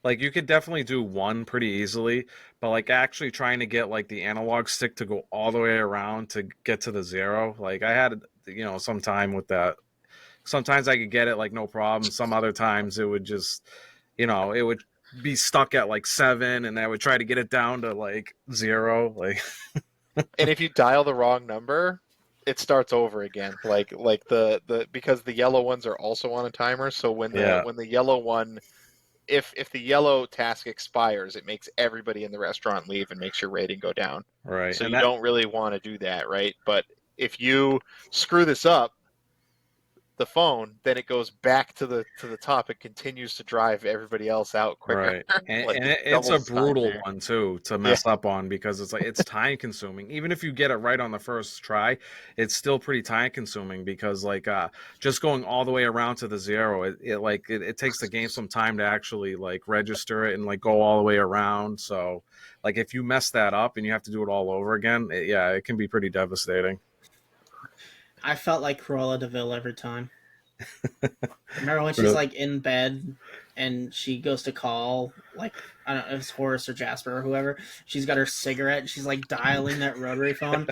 Like you could definitely do one pretty easily, but like actually trying to get like the analog stick to go all the way around to get to the 0, like I had some time with that. Sometimes I could get it like no problem. Some other times it would just it would be stuck at like 7 and I would try to get it down to like 0. Like And if you dial the wrong number, it starts over again. Like the because the yellow ones are also on a timer, so Yeah. when the yellow one if the yellow task expires, it makes everybody in the restaurant leave and makes your rating go down. Right. So And you that don't really want to do that, right? But if you screw this up, the phone, then it goes back to the top. It continues to drive everybody else out quicker. right. And, Like and it it's a doubles time brutal there. one too to Yeah. mess up on because it's like it's time consuming. Even if you get it right on the first try, it's still pretty time consuming because like just going all the way around to the 0, it takes the game some time to actually like register it and like go all the way around. So like if you mess that up and you have to do it all over again, it can be pretty devastating. I felt like Cruella de Vil every time. Remember when she's Really? like in bed and she goes to call, like, I don't know if it's Horace or Jasper or whoever. She's got her cigarette and she's like dialing that rotary phone.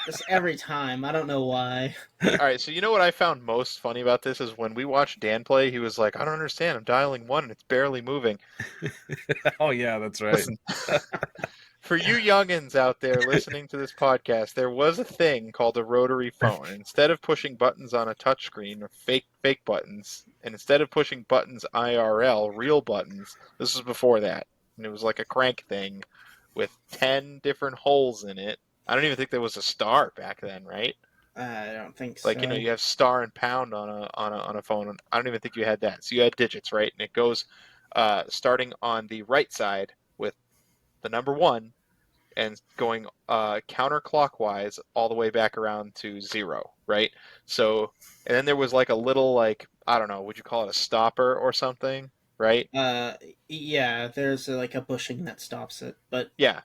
Just every time. I don't know why. All right, so you know what I found most funny about this is when we watched Dan play, he was like, "I don't understand. I'm dialing one and it's barely moving." Oh yeah, that's right. Listen, for you youngins out there listening to this podcast, there was a thing called a rotary phone. Instead of pushing buttons on a touchscreen or fake buttons, and instead of pushing buttons IRL, real buttons, this was before that. And it was like a crank thing with 10 different holes in it. I don't even think there was a star back then, right? I don't think Like, so. you have star and pound on a phone. I don't even think you had that. So you had digits, right? And it goes starting on the right side with the number 1 and going counterclockwise all the way back around to 0, right? So, and then there was like a little, like, I don't know, would you call it a stopper or something, right? Uh, yeah, there's like a bushing that stops it, but Yeah.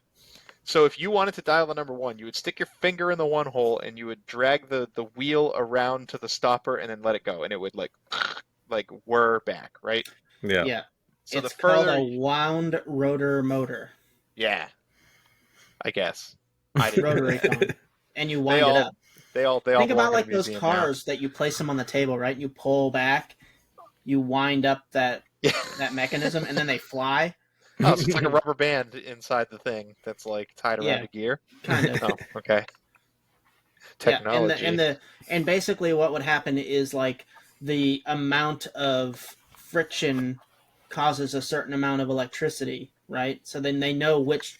So if you wanted to dial the number 1, you would stick your finger in the one hole and you would drag the wheel around to the stopper and then let it go, and it would like whir back, right? Yeah. yeah, So the it's called further, a wound rotor motor, yeah, I guess I didn't know rotary that. phone, and you They wind it all up. they all Think belong about in a like those museum now. cars that you place them on the table, right? You pull back, you wind up that Yeah. mechanism, and then they fly. Oh, so it's like a rubber band inside the thing that's like tied around Yeah, a gear. kind of. Oh, okay. Yeah, and Technology. and basically what would happen is like the amount of friction causes a certain amount of electricity, right? So then they know which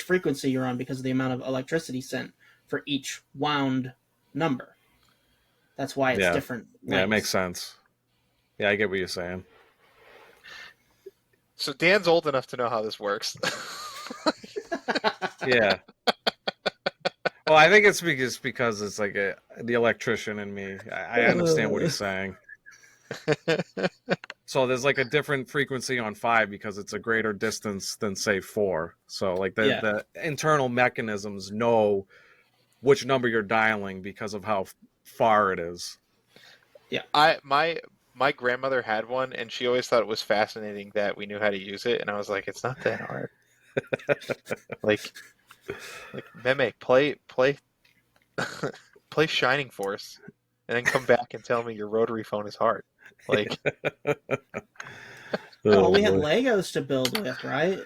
frequency you're on because of the amount of electricity sent for each wound number. That's why it's Yeah. different Yeah, it makes lengths. sense. Yeah, I get what you're saying. So Dan's old enough to know how this works. Yeah. Well, I think it's because it's like the electrician in me. I understand what he's saying. So there's like a different frequency on 5 because it's a greater distance than say 4. So like Yeah. the internal mechanisms know which number you're dialing because of how far it is. My grandmother had one, and she always thought it was fascinating that we knew how to use it, and I was like, it's not that hard. like Meme, play play Shining Force, and then come back and tell me your rotary phone is hard. Like, Well, we had boy. Legos to build with, right?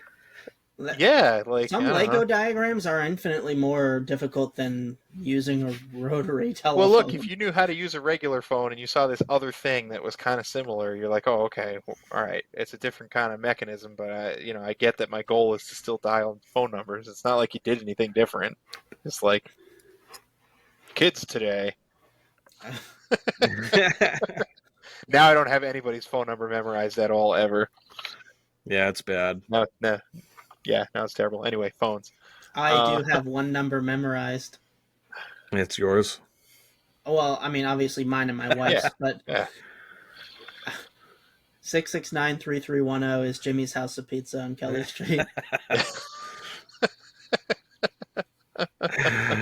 yeah, like Some I don't Lego know. diagrams are infinitely more difficult than using a rotary Well, look, telephone. if you knew how to use a regular phone and you saw this other thing that was kind of similar, you're like, oh, okay, well, all right, it's a different kind of mechanism, but I get that my goal is to still dial phone numbers. It's not like you did anything different. It's like kids today. Now I don't have anybody's phone number memorized at all ever. Yeah, it's bad. No, no, yeah, now it's terrible. Anyway, phones. I do have one number memorized. It's yours. Well, I mean, obviously mine and my wife's, Yeah, but yeah. 669-3310 is Jimmy's House of Pizza on Kelly Street.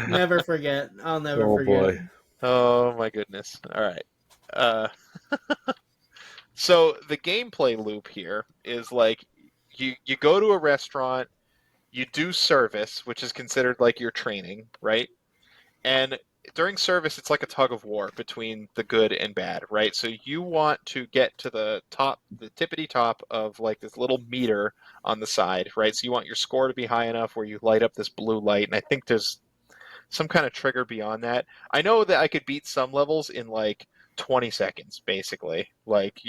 Never forget. I'll never Oh forget. boy. Oh my goodness. All right. Uh, so the gameplay loop here is like you go to a restaurant, you do service, which is considered like your training, right? And during service, it's like a tug of war between the good and bad, right? So you want to get to the top, the tippity top of like this little meter on the side, right? So you want your score to be high enough where you light up this blue light, and I think there's some kind of trigger beyond that. I know that I could beat some levels in like 20 seconds, basically. Like,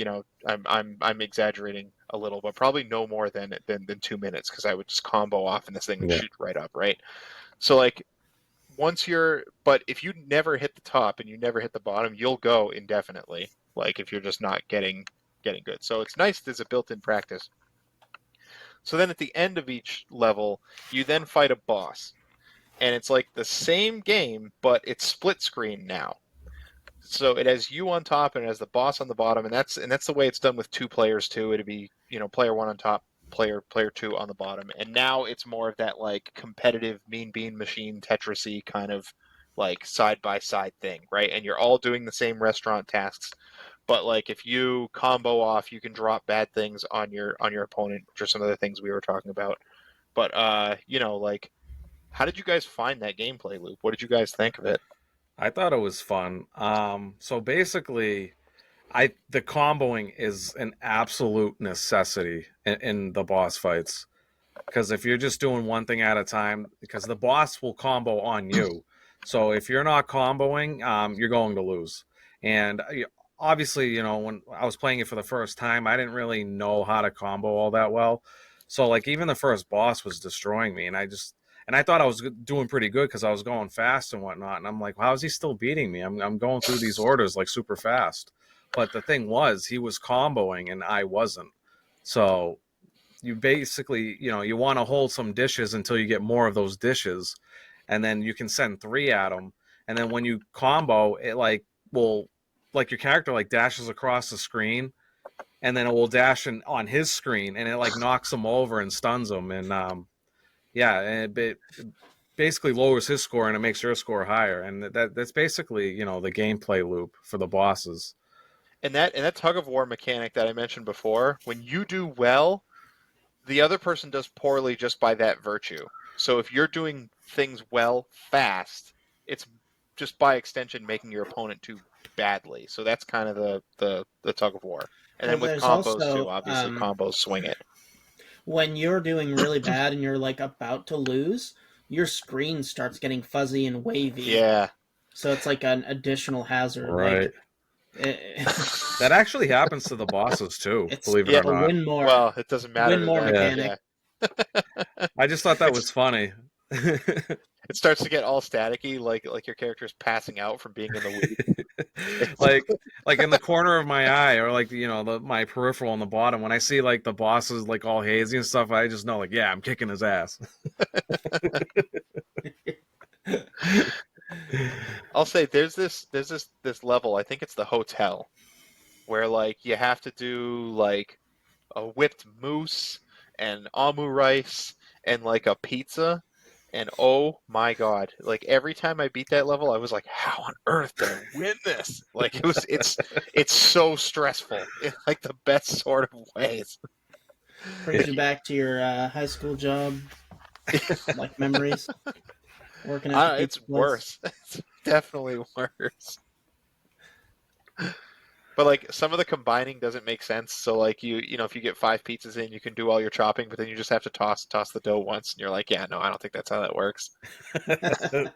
I'm exaggerating a little, but probably no more than 2 minutes because I would just combo off and this thing would Yeah. shoot right up, right? So like but if you never hit the top and you never hit the bottom, you'll go indefinitely. Like if you're just not getting good. So it's nice there's a built-in practice. So then at the end of each level, you then fight a boss. And it's like the same game, but it's split screen now. So it has you on top and it has the boss on the bottom, and that's the way it's done with 2 players too. It'd be player 1 on top, player 2 on the bottom, and now it's more of that like competitive Mean Bean Machine Tetris-y kind of like side by side thing, right? And you're all doing the same restaurant tasks, but like if you combo off, you can drop bad things on your opponent, which are some of the things we were talking about. But like how did you guys find that gameplay loop? What did you guys think of it? I thought it was fun. So basically, the comboing is an absolute necessity in the boss fights. Because if you're just doing one thing at a time, because the boss will combo on you. So if you're not comboing, you're going to lose. And obviously, when I was playing it for the first time, I didn't really know how to combo all that well. So like even the first boss was destroying me, and I thought I was doing pretty good because I was going fast and whatnot. And I'm like, how is he still beating me? I'm going through these orders like super fast. But the thing was, he was comboing and I wasn't. So you basically, you want to hold some dishes until you get more of those dishes, and then you can send 3 at them. And then when you combo, it like your character like dashes across the screen, and then it will dash on his screen, and it like knocks him over and stuns him. And yeah, and it basically lowers his score and it makes your score higher. And that's basically the gameplay loop for the bosses. And that tug of war mechanic that I mentioned before, when you do well, the other person does poorly just by that virtue. So if you're doing things well fast, it's just by extension making your opponent do badly. So that's kind of the tug of war. And Well, then with there's combos too, also obviously combos swing it. when you're doing really bad and you're like about to lose, your screen starts getting fuzzy and wavy. Yeah. So it's like an additional hazard. Right. Like That actually happens to the bosses too, it's believe it Yeah. or a not. win more. Well, it doesn't matter Win to more them. mechanic. Yeah. I just thought that was funny. It starts to get all staticky, like your character's passing out from being in the weed. like in the corner of my eye, or like my peripheral on the bottom, when I see like the bosses like all hazy and stuff, I just know like, yeah, I'm kicking his ass. I'll say there's this level, I think it's the hotel, where like you have to do like a whipped moose and amu rice and like a pizza. And oh my god, like every time I beat that level, I was like, how on earth did I win this? Like it's so stressful in like the best sort of ways. Brings you back to your high school job, like memories. Working at the pizza It's place. worse. It's definitely worse. But like some of the combining doesn't make sense. So like if you get 5 pizzas in, you can do all your chopping, but then you just have to toss the dough once, and you're like, yeah, no, I don't think that's how that works. And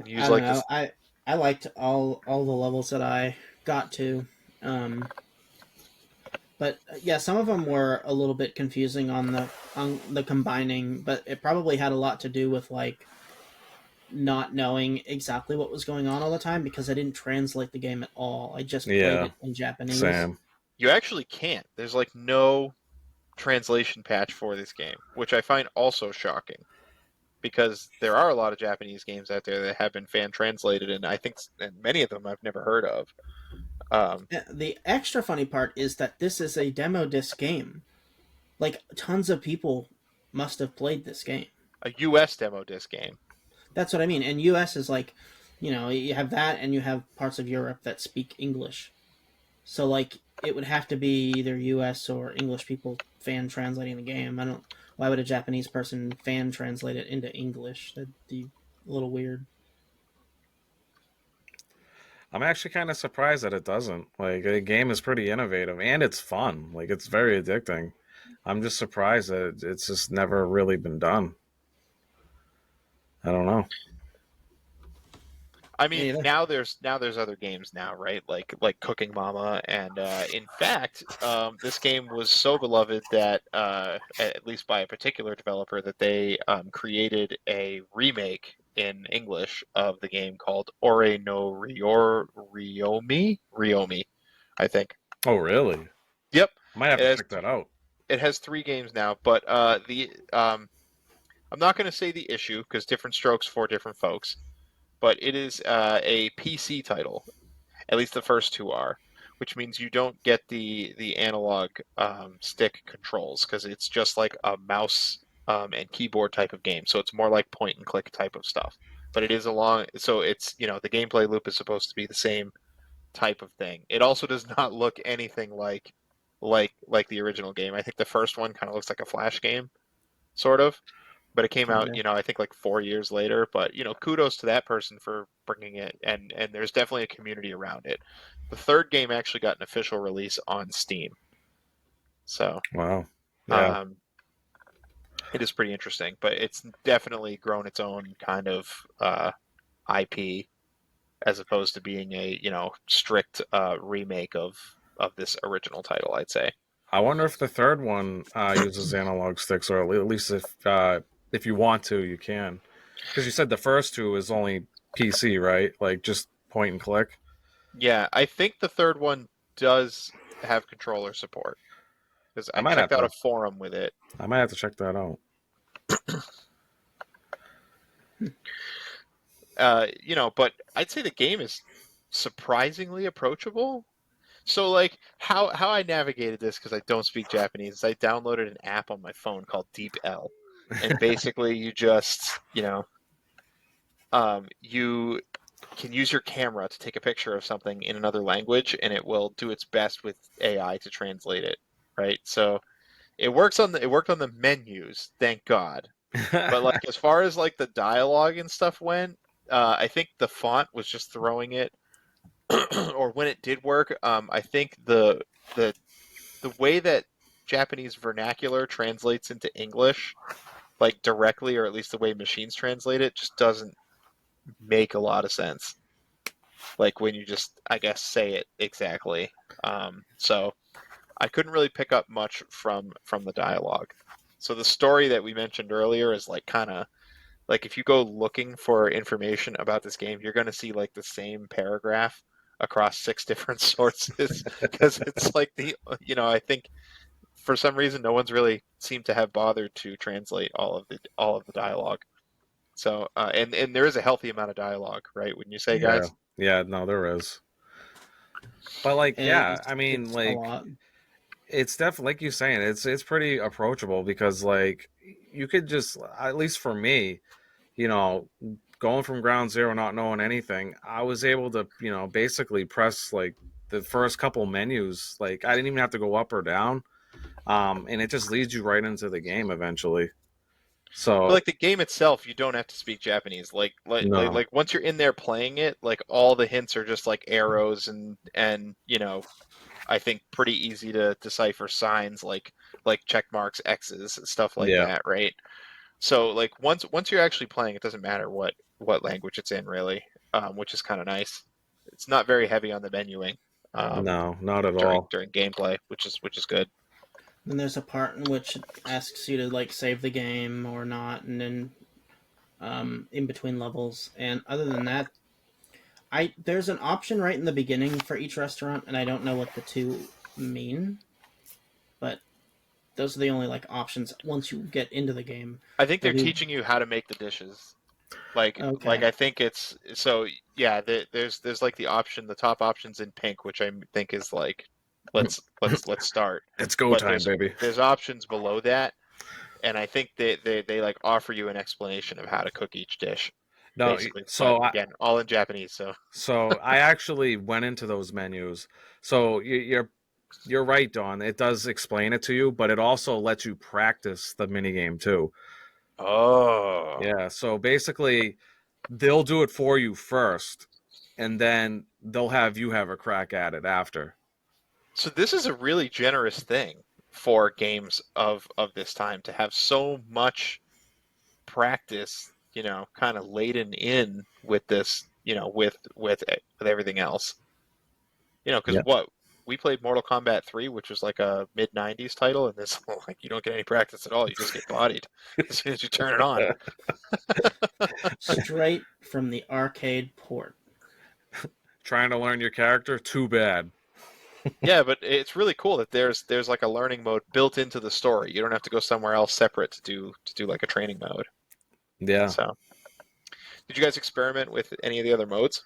you I use don't like know. this. I liked all the levels that I got to, but yeah, some of them were a little bit confusing on the combining, but it probably had a lot to do with like not knowing exactly what was going on all the time because I didn't translate the game at all. I just played Yeah, it in Japanese. Sam. You actually can't. There's like no translation patch for this game, which I find also shocking because there are a lot of Japanese games out there that have been fan translated, and I think and many of them I've never heard of. The extra funny part is that this is a demo disc game. Like tons of people must have played this game. A US demo disc game. That's what I mean. And US is like, you have that and you have parts of Europe that speak English. So like it would have to be either US or English people fan translating the game. I don't why would a Japanese person fan translate it into English? That'd be a little weird. I'm actually kind of surprised that it doesn't. Like, the game is pretty innovative and it's fun. Like, it's very addicting. I'm just surprised that it's just never really been done. I don't know. I Me mean, either. now there's other games now, right? Like Cooking Mama, and in fact, this game was so beloved that at least by a particular developer that they created a remake in English of the game called Ore no Ryomi, I think. Oh, really? Yep, I might have it to has check that out. it has 3 games now, but the I'm not going to say the issue because different strokes for different folks, but it is a PC title. At least the first 2 are, which means you don't get the analog stick controls because it's just like a mouse and keyboard type of game. So it's more like point and click type of stuff. but it is a long. So it's the gameplay loop is supposed to be the same type of thing. It also does not look anything like the original game. I think the first one kind of looks like a Flash game, sort of. But it came out, Kinda. I think like 4 years later. But kudos to that person for bringing it, and there's definitely a community around it. The third game actually got an official release on Steam, so Wow. Yeah. um, it is pretty interesting. But it's definitely grown its own kind of IP as opposed to being a strict remake of this original title, I'd say. I wonder if the third one uses analog sticks, or at least if you want to, you can. Because you said the first two is only PC, right? Like just point and click. Yeah, I think the third one does have controller support because I I might have checked out to. a forum with it. I might have to check that out. But I'd say the game is surprisingly approachable. So like how I navigated this because I don't speak Japanese is I downloaded an app on my phone called Deep L, and basically you just you can use your camera to take a picture of something in another language, and it will do its best with AI to translate it, right? So it worked on the menus, thank God. But like as far as like the dialogue and stuff went, I think the font was just throwing it, or when it did work, I think the the way that Japanese vernacular translates into English, like directly, or at least the way machines translate it, just doesn't make a lot of sense. Like when you just, I guess, say it exactly. So I couldn't really pick up much from the dialogue. So the story that we mentioned earlier is like kind of like if you go looking for information about this game, you're going to see like the same paragraph across six different sources because it's like I think for some reason no one's really seemed to have bothered to translate all of the dialogue. So and there is a healthy amount of dialogue, right? Wouldn't you say, Yeah. guys? Yeah, no, there is. But like, yeah, I mean, It's a like lot. it's definitely like you're saying, it's pretty approachable because like you could just, at least for me, you know, going from ground zero, not knowing anything, I was able to, basically press like the first couple menus. Like I didn't even have to go up or down. And it just leads you right into the game eventually. But So like the game itself, you don't have to speak Japanese. no, Like once you're in there playing it, like all the hints are just like arrows and I think pretty easy to decipher signs like check marks, X's, stuff like yeah, that, right? So like once you're actually playing, it doesn't matter what language it's in really, which is kind of nice. It's not very heavy on the menuing no, not at during all. during gameplay, which is good. Then there's a part in which it asks you to like save the game or not, and then in between levels. And other than that, there's an option right in the beginning for each restaurant, and I don't know what the two mean, but those are the only like options once you get into the game. I think they're There'll be teaching you how to make the dishes. Like okay. I think it's so yeah. There's like the top options in pink, which I think is like let's start. It's go But time, baby. there's options below that, and I think they like offer you an explanation of how to cook each dish, No, basically. But so I again, all in Japanese, so so I actually went into those menus. So you're right, Don. It does explain it to you, but it also lets you practice the mini game too. oh. Yeah. So basically, they'll do it for you first, and then they'll have you have a crack at it after. So this is a really generous thing for games of this time to have so much practice, kind of laden in with this, with everything else. Because Yeah. what we played Mortal Kombat 3, which was like a mid '90s title, and this like you don't get any practice at all. You just get bodied as soon as you turn it on. Straight from the arcade port. Trying to learn your character? Too bad. Yeah, but it's really cool that there's like a learning mode built into the story. You don't have to go somewhere else separate to do like a training mode. Yeah. So, did you guys experiment with any of the other modes?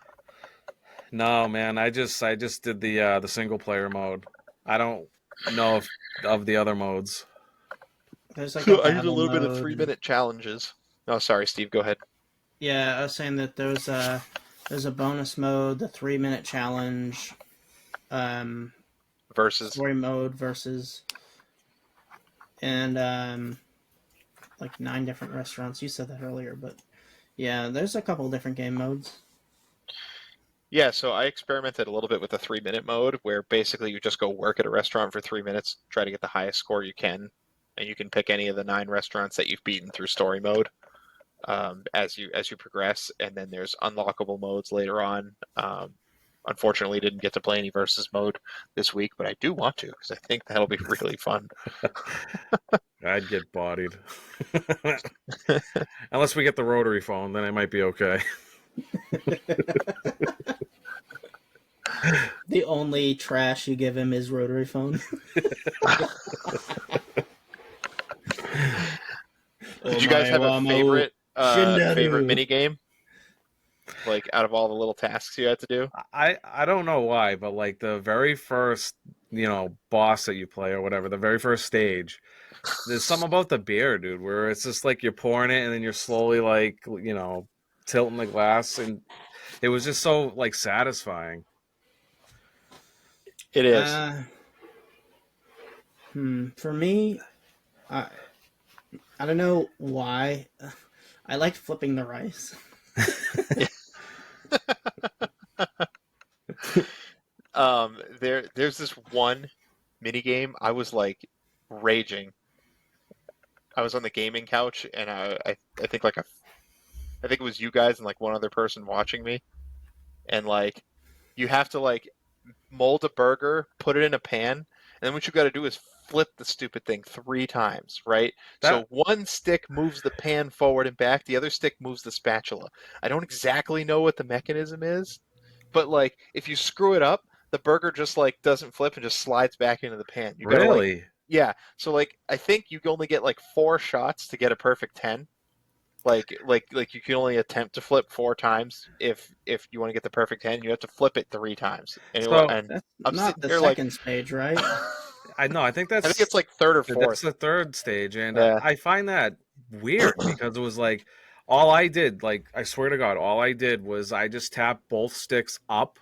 No, man. I just did the single player mode. I don't know of the other modes. There's like a I did a battle little bit of mode. 3 minute challenges. Oh, sorry, Steve. Go ahead. Yeah, I was saying that there's a bonus mode, the 3-minute challenge, um, versus. story mode versus, and like 9 different restaurants. You said that earlier, but yeah, there's a couple different game modes. Yeah, so I experimented a little bit with the 3-minute mode, where basically you just go work at a restaurant for 3 minutes, try to get the highest score you can, and you can pick any of the 9 restaurants that you've beaten through story mode as you progress, and then there's unlockable modes later on. Unfortunately, didn't get to play any versus mode this week, but I do want to because I think that'll be really fun. I'd get bodied. Unless we get the rotary phone, then it might be okay. The only trash you give him is rotary phone. Did you guys have a favorite Shindaru. mini game? Like out of all the little tasks you had to do? I don't know why, but like the very first, boss that you play or whatever, the very first stage, there's something about the beer, dude, where it's just like you're pouring it and then you're slowly like, tilting the glass, and it was just so like satisfying. It is. For me, I I don't know why. I like flipping the rice. There's this one mini game I was like raging. I was on the gaming couch and I think I think it was you guys and like one other person watching me, and like you have to like mold a burger, put it in a pan, and then what you got to do is flip the stupid thing 3 times, right? That So one stick moves the pan forward and back, the other stick moves the spatula. I don't exactly know what the mechanism is, but like if you screw it up, the burger just like doesn't flip and just slides back into the pan. You got to like really? yeah. So like I think you only get like 4 shots to get a perfect 10. Like you can only attempt to flip 4 times if you want to get the perfect 10. You have to flip it 3 times, So and That's I'm not sitting the here like second stage, right? I know, I think I think it's like third or that's fourth. the third stage, and Yeah. I find that weird because it was like all I did, like I swear to God, all I did was I just tapped both sticks up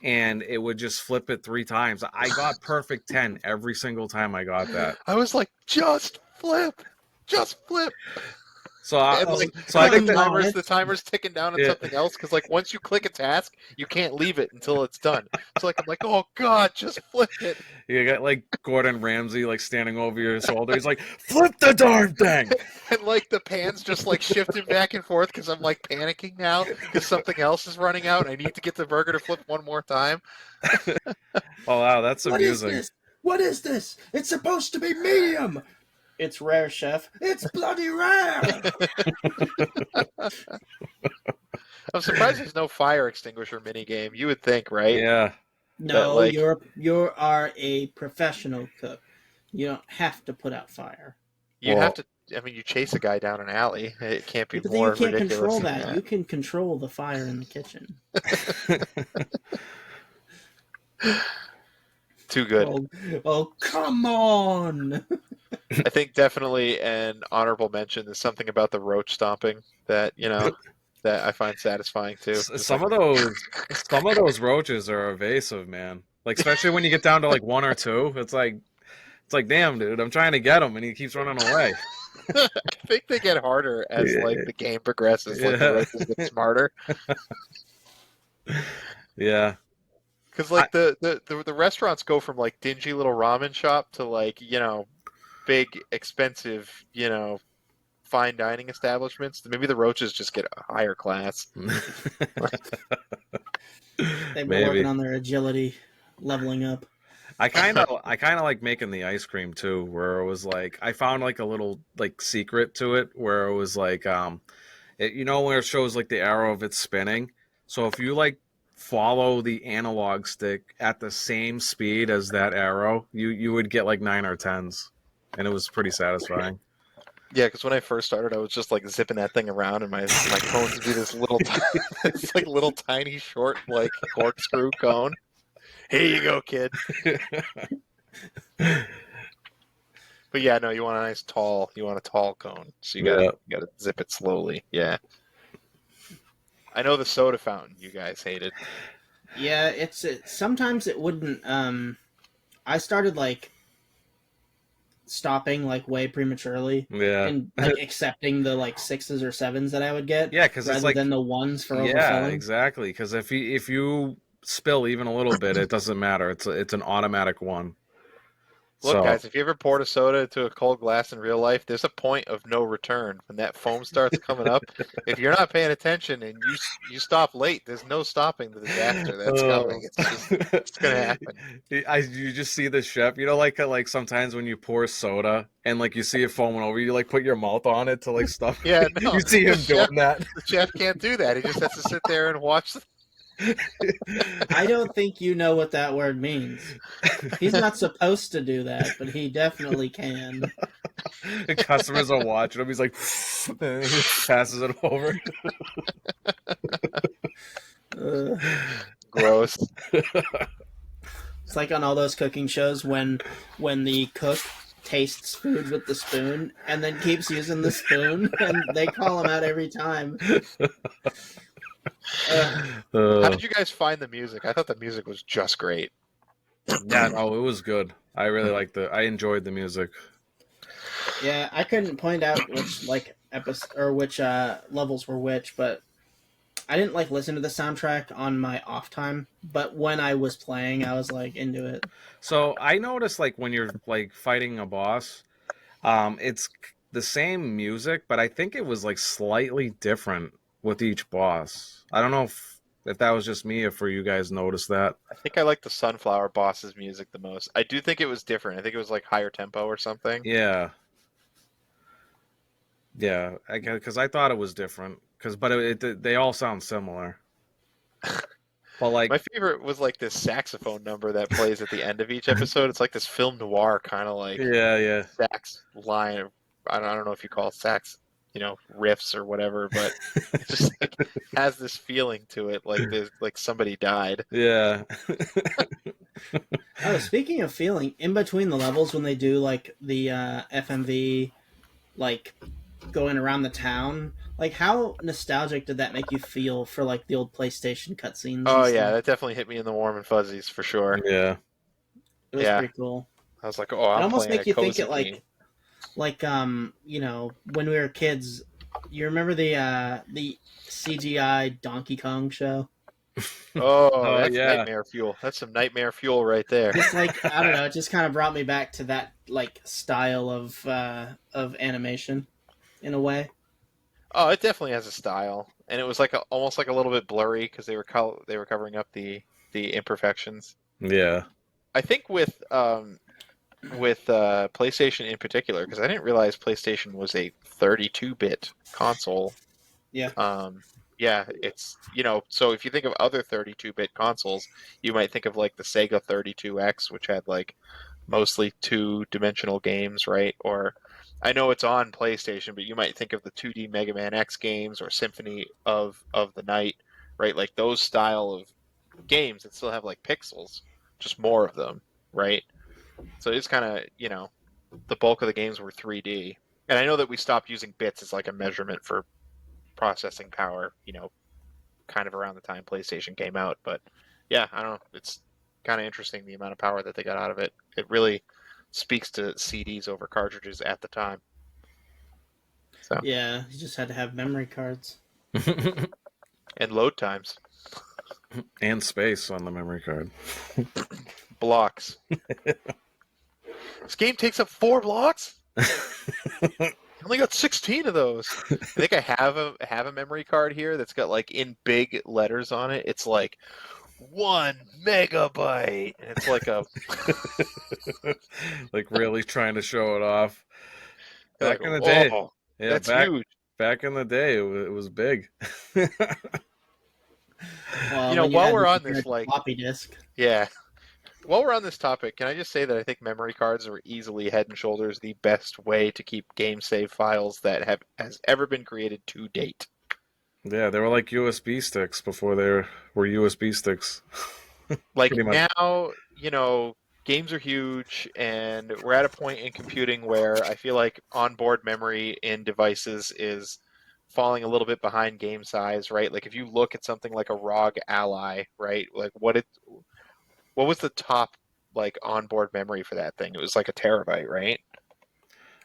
and it would just flip it 3 times. I got perfect 10 every single time I got that. I was like, just flip. So And Oh, like so I and think come that on. the timer's ticking down on yeah, something else because like once you click a task, you can't leave it until it's done. So like I'm like, oh god, just flip it. you got like Gordon Ramsay like standing over your shoulder. He's like, flip the darn thing. And like the pan's just like shifting back and forth because I'm like panicking now because something else is running out. I need to get the burger to flip one more time. Oh wow, that's What is amusing. this? What is this? It's supposed to be medium. It's rare, chef. It's bloody rare. I'm surprised there's no fire extinguisher mini game. You would think, right? Yeah. That No, like you are a professional cook. You don't have to put out fire. you have Well, to. I mean, you chase a guy down an alley. It can't be But then you more can't ridiculous control than that. You can control the fire in the kitchen. Too good. Oh, come on! I think definitely an honorable mention is something about the roach stomping that that I find satisfying too. Just some like of those roaches are evasive, man. Like especially when you get down to like one or two, it's like damn, dude, I'm trying to get him and he keeps running away. I think they get harder as like the game progresses. Like the Yeah. roaches get smarter. Yeah. Because I, like the restaurants go from like dingy little ramen shop to like big expensive fine dining establishments. Maybe the roaches just get a higher class. They've been working maybe. on their agility, leveling up. I kind of like making the ice cream too, where it was like I found like a little like secret to it, where it was like where it shows like the arrow of it spinning. So if you like follow the analog stick at the same speed as that arrow, you would get like 9 or 10s, and it was pretty satisfying. Yeah, because when I first started, I was just like zipping that thing around, and my cones would be this little, it's like little tiny short like corkscrew cone. Here you go, kid. But yeah, no, you want a tall cone, so you Yeah. gotta zip it slowly. Yeah. I know the soda fountain you guys hated. Yeah, sometimes it wouldn't. I started like stopping like way prematurely Yeah. and like accepting the like sixes or sevens that I would get Yeah, because it's rather like, than the ones for yeah, overfilling. exactly. Because if you spill even a little bit, it doesn't matter. It's an automatic one. Look, So guys, if you ever poured a soda into a cold glass in real life, there's a point of no return when that foam starts coming up. If you're not paying attention and you stop late, there's no stopping the disaster that's coming. It's gonna happen. You just see the chef, like sometimes when you pour soda and like you see it foaming over, you like put your mouth on it to like stuff. Yeah, no, You see the him chef doing that. the chef can't do that. He just has to sit there and watch. I don't think you know what that word means. He's not supposed to do that, but he definitely can. The customers are watching him. He's like, and he just passes it over. Uh, Gross. it's like on all those cooking shows when the cook tastes food with the spoon and then keeps using the spoon, and they call him out every time. How did you guys find the music? I thought the music was just great. Yeah, no, it was good. I really liked I enjoyed the music. Yeah, I couldn't point out which like episode or which levels were which, but I didn't like listen to the soundtrack on my off time. But when I was playing, I was like into it. So I noticed like when you're like fighting a boss, it's the same music, but I think it was like slightly different with each boss. I don't know if that was just me, if you guys noticed that. I think I like the Sunflower Boss's music the most. I do think it was different. I think it was like higher tempo or something. Yeah, yeah, because I thought it was different. But they all sound similar. But like, My favorite was like this saxophone number that plays at the end of each episode. It's like this film noir kind of like yeah, yeah, sax line. I don't know if you call it sax, riffs or whatever, but it just like has this feeling to it, like there's like somebody died. yeah. Oh, speaking of feeling, in between the levels when they do like the FMV, like going around the town, like how nostalgic did that make you feel for like the old PlayStation cutscenes Oh and yeah, stuff? that definitely hit me in the warm and fuzzies for sure. Yeah. It was Yeah, pretty cool. I was like, oh, It I'm almost playing make a you think cozy it game. like when we were kids. You remember the CGI Donkey Kong show? Oh, Oh that's yeah. nightmare fuel. That's some nightmare fuel right there. Just like I don't know, it just kind of brought me back to that like style of animation in a way. Oh, it definitely has a style, and it was like almost like a little bit blurry because they were covering up the imperfections. Yeah. I think with PlayStation in particular, because I didn't realize PlayStation was a 32-bit console. Yeah. Yeah, it's so if you think of other 32-bit consoles, you might think of like the Sega 32X, which had like mostly two-dimensional games, right? Or I know it's on PlayStation, but you might think of the 2D Mega Man X games or Symphony of the Night, right? Like those style of games that still have like pixels, just more of them, right? So it's kind of, the bulk of the games were 3D. And I know that we stopped using bits as like a measurement for processing power, kind of around the time PlayStation came out. But yeah, I don't know. It's kind of interesting the amount of power that they got out of it. It really speaks to CDs over cartridges at the time. So Yeah, you just had to have memory cards. and load times, And space on the memory card. blocks. This game takes up 4 blocks. I only got 16 of those. I think I have a memory card here that's got like in big letters on it. It's like 1 megabyte, and it's like a Like really trying to show it off. Back like, in the day. oh, Yeah, that's huge. back in the day, it was big. Well, when you While had we're to on compare this, it to like, floppy disk. yeah, while we're on this topic, can I just say that I think memory cards are easily head and shoulders the best way to keep game save files that has ever been created to date. Yeah, they were like USB sticks before there were USB sticks. Like Pretty much. now, games are huge, and we're at a point in computing where I feel like onboard memory in devices is falling a little bit behind game size, right? Like if you look at something like a ROG Ally, right? Like what was the top like onboard memory for that thing? It was like a terabyte, right?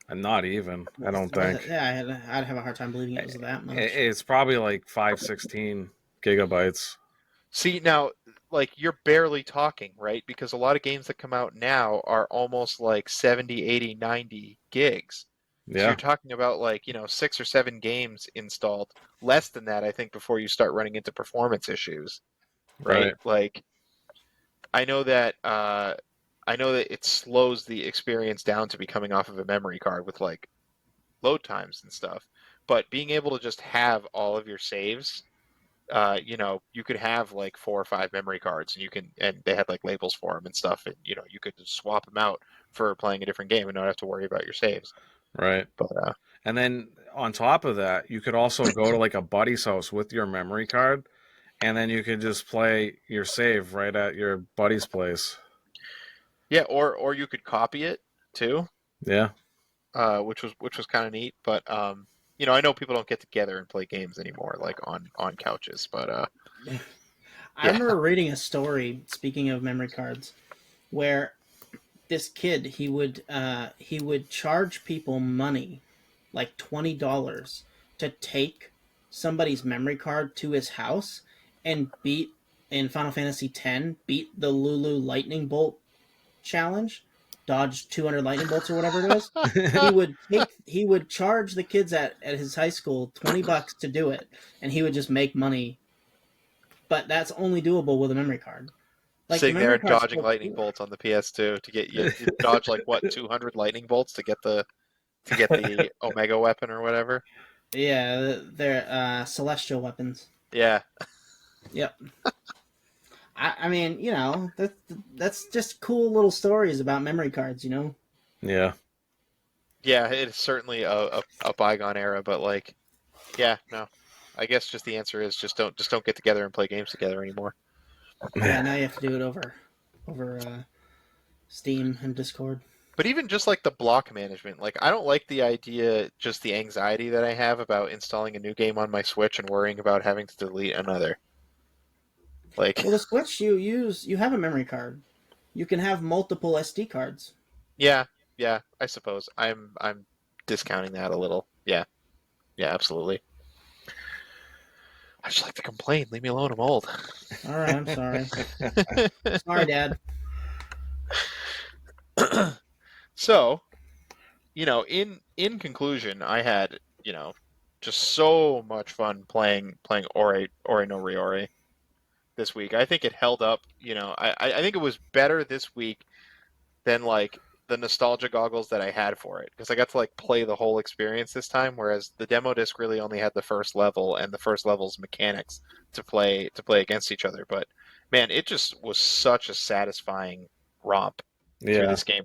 And not even, I don't Was it? think. Yeah, I'd have a hard time believing it was that much. It's probably like 516 gigabytes. See, now, like, you're barely talking, right? Because a lot of games that come out now are almost like 70, 80, 90 gigs. So you're Yeah, talking about like, 6 or 7 games installed. Less than that, I think, before you start running into performance issues, right? right, Like, I know that it slows the experience down to be coming off of a memory card with like load times and stuff. But being able to just have all of your saves, you could have like 4 or 5 memory cards, and they had like labels for them and stuff, and you could just swap them out for playing a different game and not have to worry about your saves. right. But And then on top of that, you could also go to like a buddy's house with your memory card, and then you could just play your save right at your buddy's place. yeah, or you could copy it too, Yeah, which was kind of neat. But I know people don't get together and play games anymore, like on couches. But I yeah, remember reading a story, speaking of memory cards, where this kid he would charge people money, like $20, to take somebody's memory card to his house and beat in Final Fantasy X, beat the Lulu lightning bolt challenge, dodge 200 lightning bolts or whatever it was. He would charge the kids at his high school $20 to do it, and he would just make money. But that's only doable with a memory card. Like the sitting there memory and card's dodging still lightning cool. bolts on the PS2 to get you dodge like what 200 lightning bolts to get the Omega weapon or whatever. Yeah, they're celestial weapons. Yeah, Yep. I mean, that's just cool little stories about memory cards. yeah. yeah, it is certainly a bygone era, but like, yeah, no. I guess just the answer is just don't get together and play games together anymore. Yeah, now you have to do it over Steam and Discord. But even just like the block management, like I don't like the idea, just the anxiety that I have about installing a new game on my Switch and worrying about having to delete another. Like, Well, the Switch you have a memory card. You can have multiple SD cards. yeah, yeah, I suppose I'm discounting that a little. Yeah, yeah, absolutely. I just like to complain. Leave me alone. I'm old. All right, I'm sorry. Sorry, Dad. So, in conclusion, I had, just so much fun playing Ori no Ryuori this week. I think it held up, I think it was better this week than like the nostalgia goggles that I had for it, because I got to like play the whole experience this time, whereas the demo disc really only had the first level and the first level's mechanics to play against each other. But man, it just was such a satisfying romp through Yeah, this game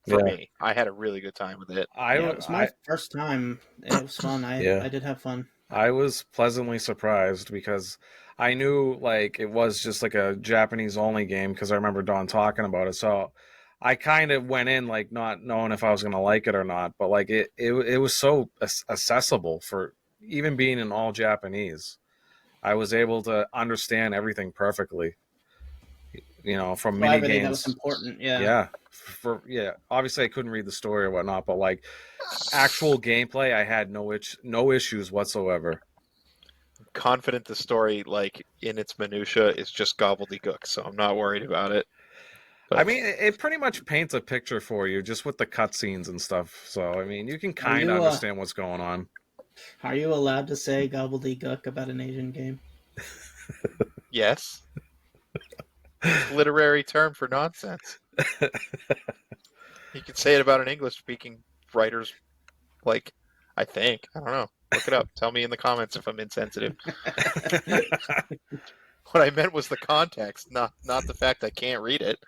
for yeah. me. I had a really good time with it. Yeah, it was my first time. It was fun. Yeah. I did have fun. I was pleasantly surprised because I knew like it was just like a Japanese only game because I remember Don talking about it. So I kind of went in like not knowing if I was going to like it or not, but like it was so accessible for even being in all Japanese. I was able to understand everything perfectly. From Well, mini everything that was games. important. Yeah. Yeah. Obviously, I couldn't read the story or whatnot, but like actual gameplay, I had no issues whatsoever. Confident the story, like in its minutia, is just gobbledygook, so I'm not worried about it. But I mean, it pretty much paints a picture for you just with the cutscenes and stuff. So I mean, you can kind of understand what's going on. Are you allowed to say gobbledygook about an Asian game? yes, it's a literary term for nonsense. You could say it about an English-speaking writer's, like, I think. I don't know. Look it up. Tell me in the comments if I'm insensitive. What I meant was the context, not the fact I can't read it.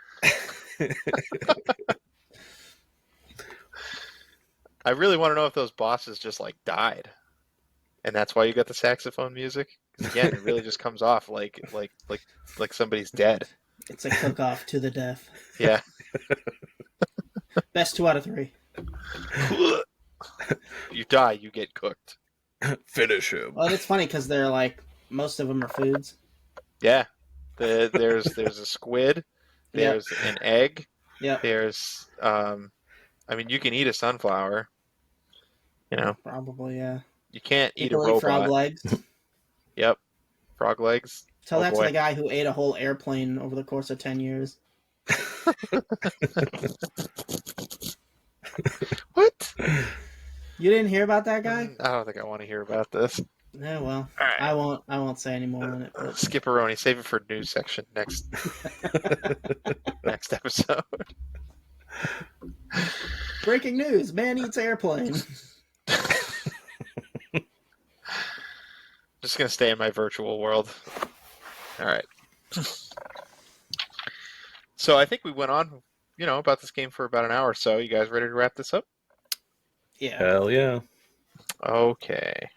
I really want to know if those bosses just like died, and that's why you got the saxophone music. 'Cause again, it really just comes off like somebody's dead. It's a cook-off to the death. Yeah. Best 2 out of 3. You die, you get cooked. Finish him. Well, it's funny because they're like most of them are foods. Yeah. There's a squid. Yep. There's an egg. Yep. There's I mean, you can eat a sunflower. You know, Probably, yeah. you can't eat a People eat frog robot. legs. Yep. Frog legs. Tell Oh that to boy. the guy who ate a whole airplane over the course of 10 years. What? You didn't hear about that guy? I don't think I want to hear about this. Yeah, well, All right. I won't say any more on it. But Skipperoni, save it for news section next episode. breaking news: man eats airplane. Just gonna stay in my virtual world. All right. So I think we went on, about this game for about an hour or so. You guys ready to wrap this up? Yeah. Hell yeah. Okay.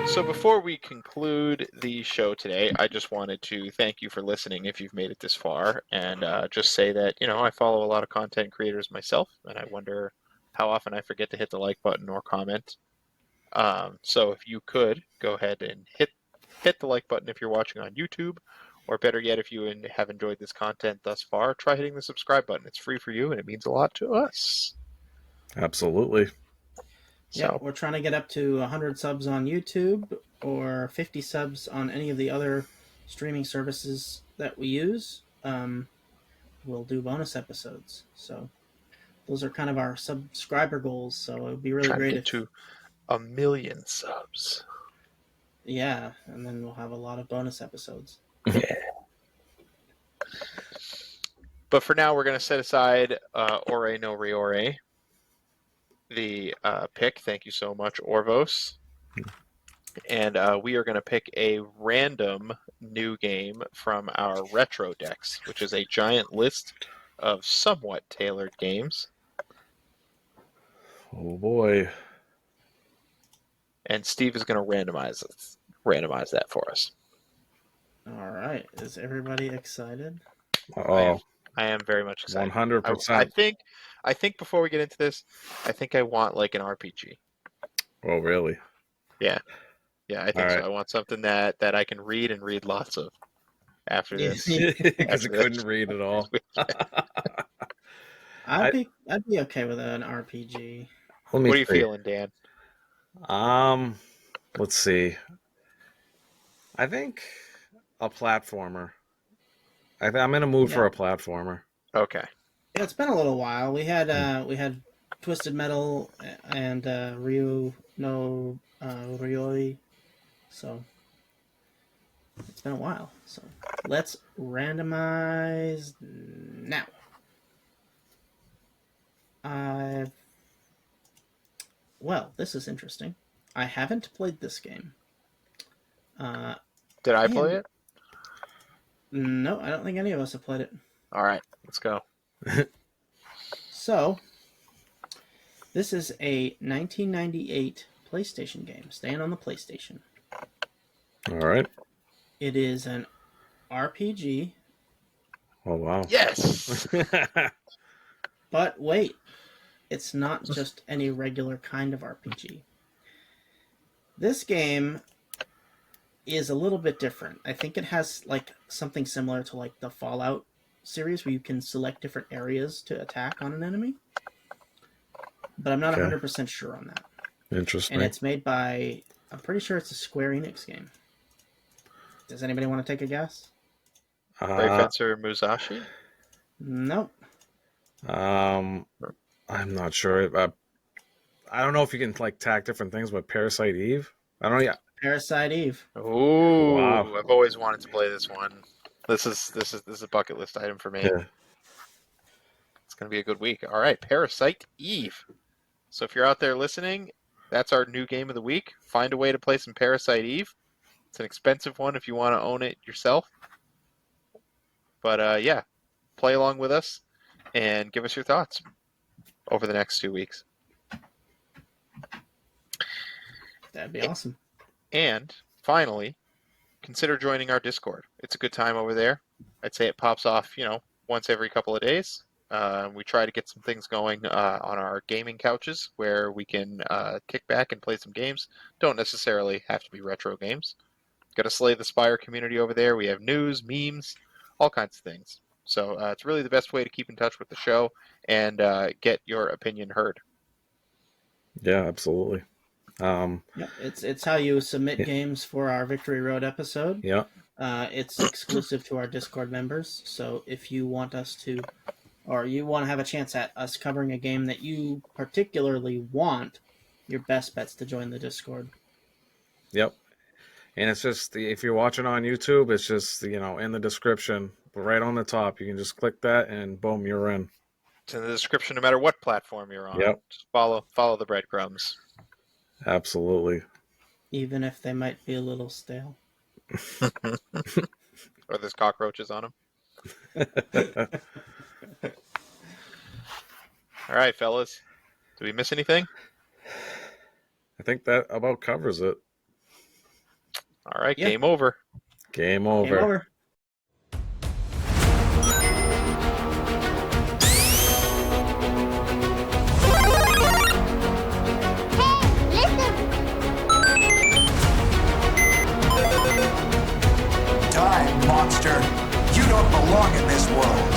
So before we conclude the show today, I just wanted to thank you for listening if you've made it this far, and just say that, I follow a lot of content creators myself, and I wonder how often I forget to hit the like button or comment. So if you could, go ahead and hit the like button if you're watching on YouTube, or better yet, if you have enjoyed this content thus far, try hitting the subscribe button. It's free for you, and it means a lot to us. Absolutely. Yeah, So we're trying to get up to 100 subs on YouTube or 50 subs on any of the other streaming services that we use. We'll do bonus episodes. So those are kind of our subscriber goals. So it would be really trying to great get if, to 1,000,000 subs. yeah, and then we'll have a lot of bonus episodes. Yeah. But for now, we're going to set aside Ore no Ryuori, the pick. Thank you so much, Orvos. And we are going to pick a random new game from our retro decks, which is a giant list of somewhat tailored games. Oh boy. And Steve is going to randomize that for us. All right. Is everybody excited? Oh, I am very much excited. 100%. I think before we get into this, I think I want like an RPG. Oh, really? Yeah, I think All so. right. I want something that I can read and read lots of after this. Because I couldn't read at all. I'd be okay with an RPG. Let me What are you see. feeling, Dan? Let's see. I think a platformer. I'm in a mood for a platformer. Okay. Yeah, it's been a little while. We had Twisted Metal and Ryu no Ryuori. So it's been a while. So let's randomize now. Well, this is interesting. I haven't played this game. Did I play it? No, I don't think any of us have played it. All right, let's go. So, this is a 1998 PlayStation game, staying on the PlayStation. All right. It is an RPG. Oh, wow. Yes. But wait, it's not just any regular kind of RPG. This game is a little bit different. I think it has like something similar to like the Fallout series where you can select different areas to attack on an enemy. But I'm not 100% sure on that. Interesting. And it's made by, I'm pretty sure it's a Square Enix game. Does anybody want to take a guess? Ray Fencer Musashi? Nope. I'm not sure. I don't know if you can like tack different things, but Parasite Eve. I don't know. Yeah. Parasite Eve. Ooh, Wow. I've always wanted to play this one. This is a bucket list item for me. Yeah. It's gonna be a good week. All right, Parasite Eve. So if you're out there listening, that's our new game of the week. Find a way to play some Parasite Eve. It's an expensive one if you want to own it yourself. But yeah, play along with us and give us your thoughts over the next 2 weeks. That'd be awesome. And finally, consider joining our Discord. It's a good time over there. I'd say it pops off, once every couple of days. We try to get some things going on our gaming couches where we can kick back and play some games. Don't necessarily have to be retro games. Got to slay the Spire community over there. We have news, memes, all kinds of things. So it's really the best way to keep in touch with the show and get your opinion heard. Yeah, absolutely. Yep, it's how you submit games for our Victory Road episode. Yeah. It's exclusive to our Discord members. So if you want us to, or you want to have a chance at us covering a game that you particularly want, your best bet's to join the Discord. Yep. And it's just, if you're watching on YouTube, it's just, in the description, but right on the top, you can just click that and boom, you're in. It's in the description no matter what platform you're on. Yep. Just follow the breadcrumbs. Absolutely. Even if they might be a little stale. Or there's cockroaches on them. All right, fellas. Did we miss anything? I think that about covers it. All right, Yeah. game over. Game over. Game over. Die, monster! You don't belong in this world!